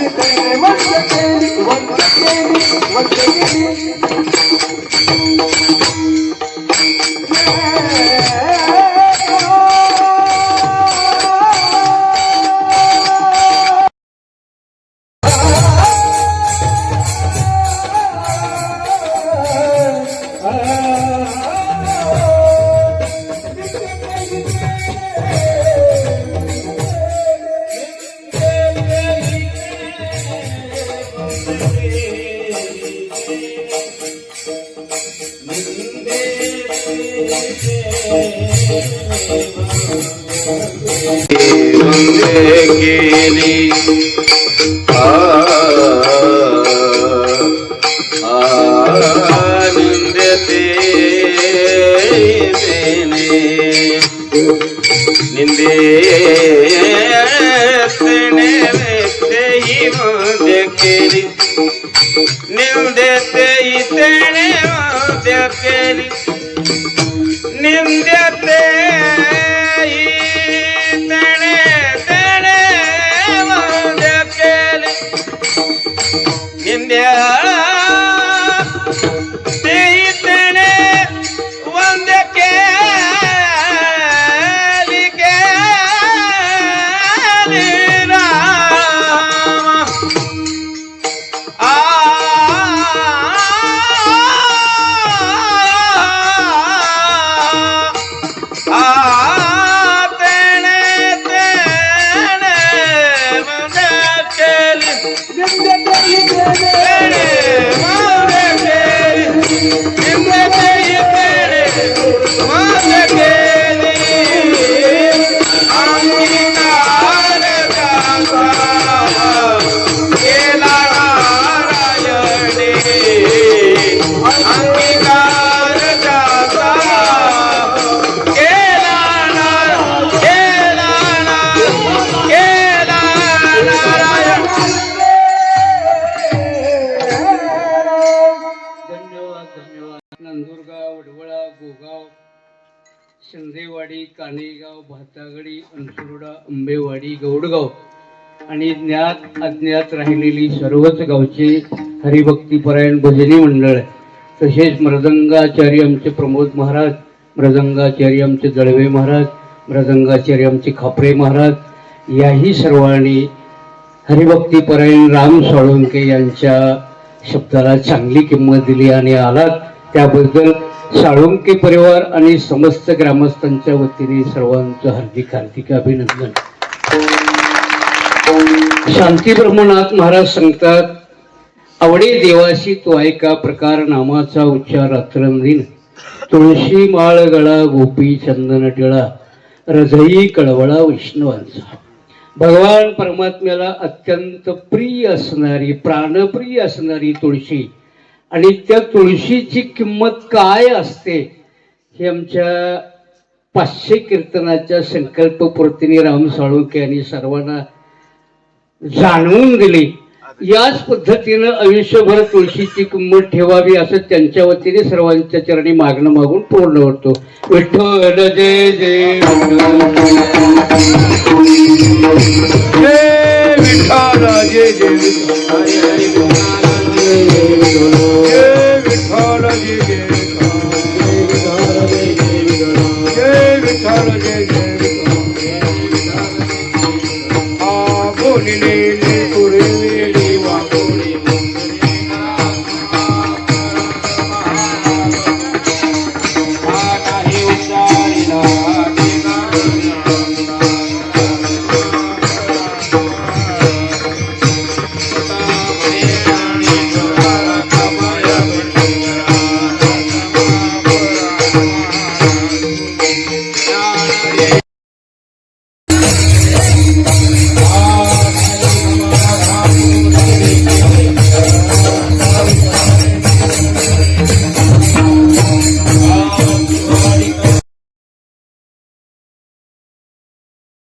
तेने वंद केली वंद केली वंद केली केली निंदते निंदे तेही मध्ये केली निंदते तेने मध्ये केली निंदते शिंदेवाडी, कानेगाव, भातागडी, अनसुर्डा, आंबेवाडी, गौडगाव आणि ज्ञात अज्ञात राहिलेली सर्वच गावचे हरिभक्तीपरायण भजनी मंडळ, तसेच मृदंगाचार्य आमचे प्रमोद महाराज, मृदंगाचार्य आमचे दळवे महाराज, मृदंगाचार्य आमचे खापरे महाराज, याही सर्वांनी हरिभक्तीपरायण राम साळुंके यांच्या शब्दाला चांगली किंमत दिली आणि आलात त्याबद्दल साळुंके परिवार आणि समस्त ग्रामस्थांच्या वतीने सर्वांचं हार्दिक हार्दिक अभिनंदन. शांती ब्रह्मनाथ महाराज सांगतात, आवडे देवाशी तो ऐका प्रकार नामाचा उच्चार रात्रंदिन, तुळशी माळ गळा गोपी चंदन टिळा, हृदयी कळवळा वैष्णवांचा. भगवान परमात्म्याला अत्यंत प्रिय असणारी, प्राणप्रिय असणारी तुळशी, आणि त्या तुळशीची किंमत काय असते हे आमच्या 500 कीर्तनाच्या संकल्पपूर्तीने राम साळुंके यांनी सर्वांना जाणवून दिली. याच पद्धतीनं आयुष्यभर तुळशीची किंमत ठेवावी असं त्यांच्या वतीने सर्वांच्या चरणी मागणं मागून पूर्ण होतो. विठ्ठल जय जय विठ्ठल जय जय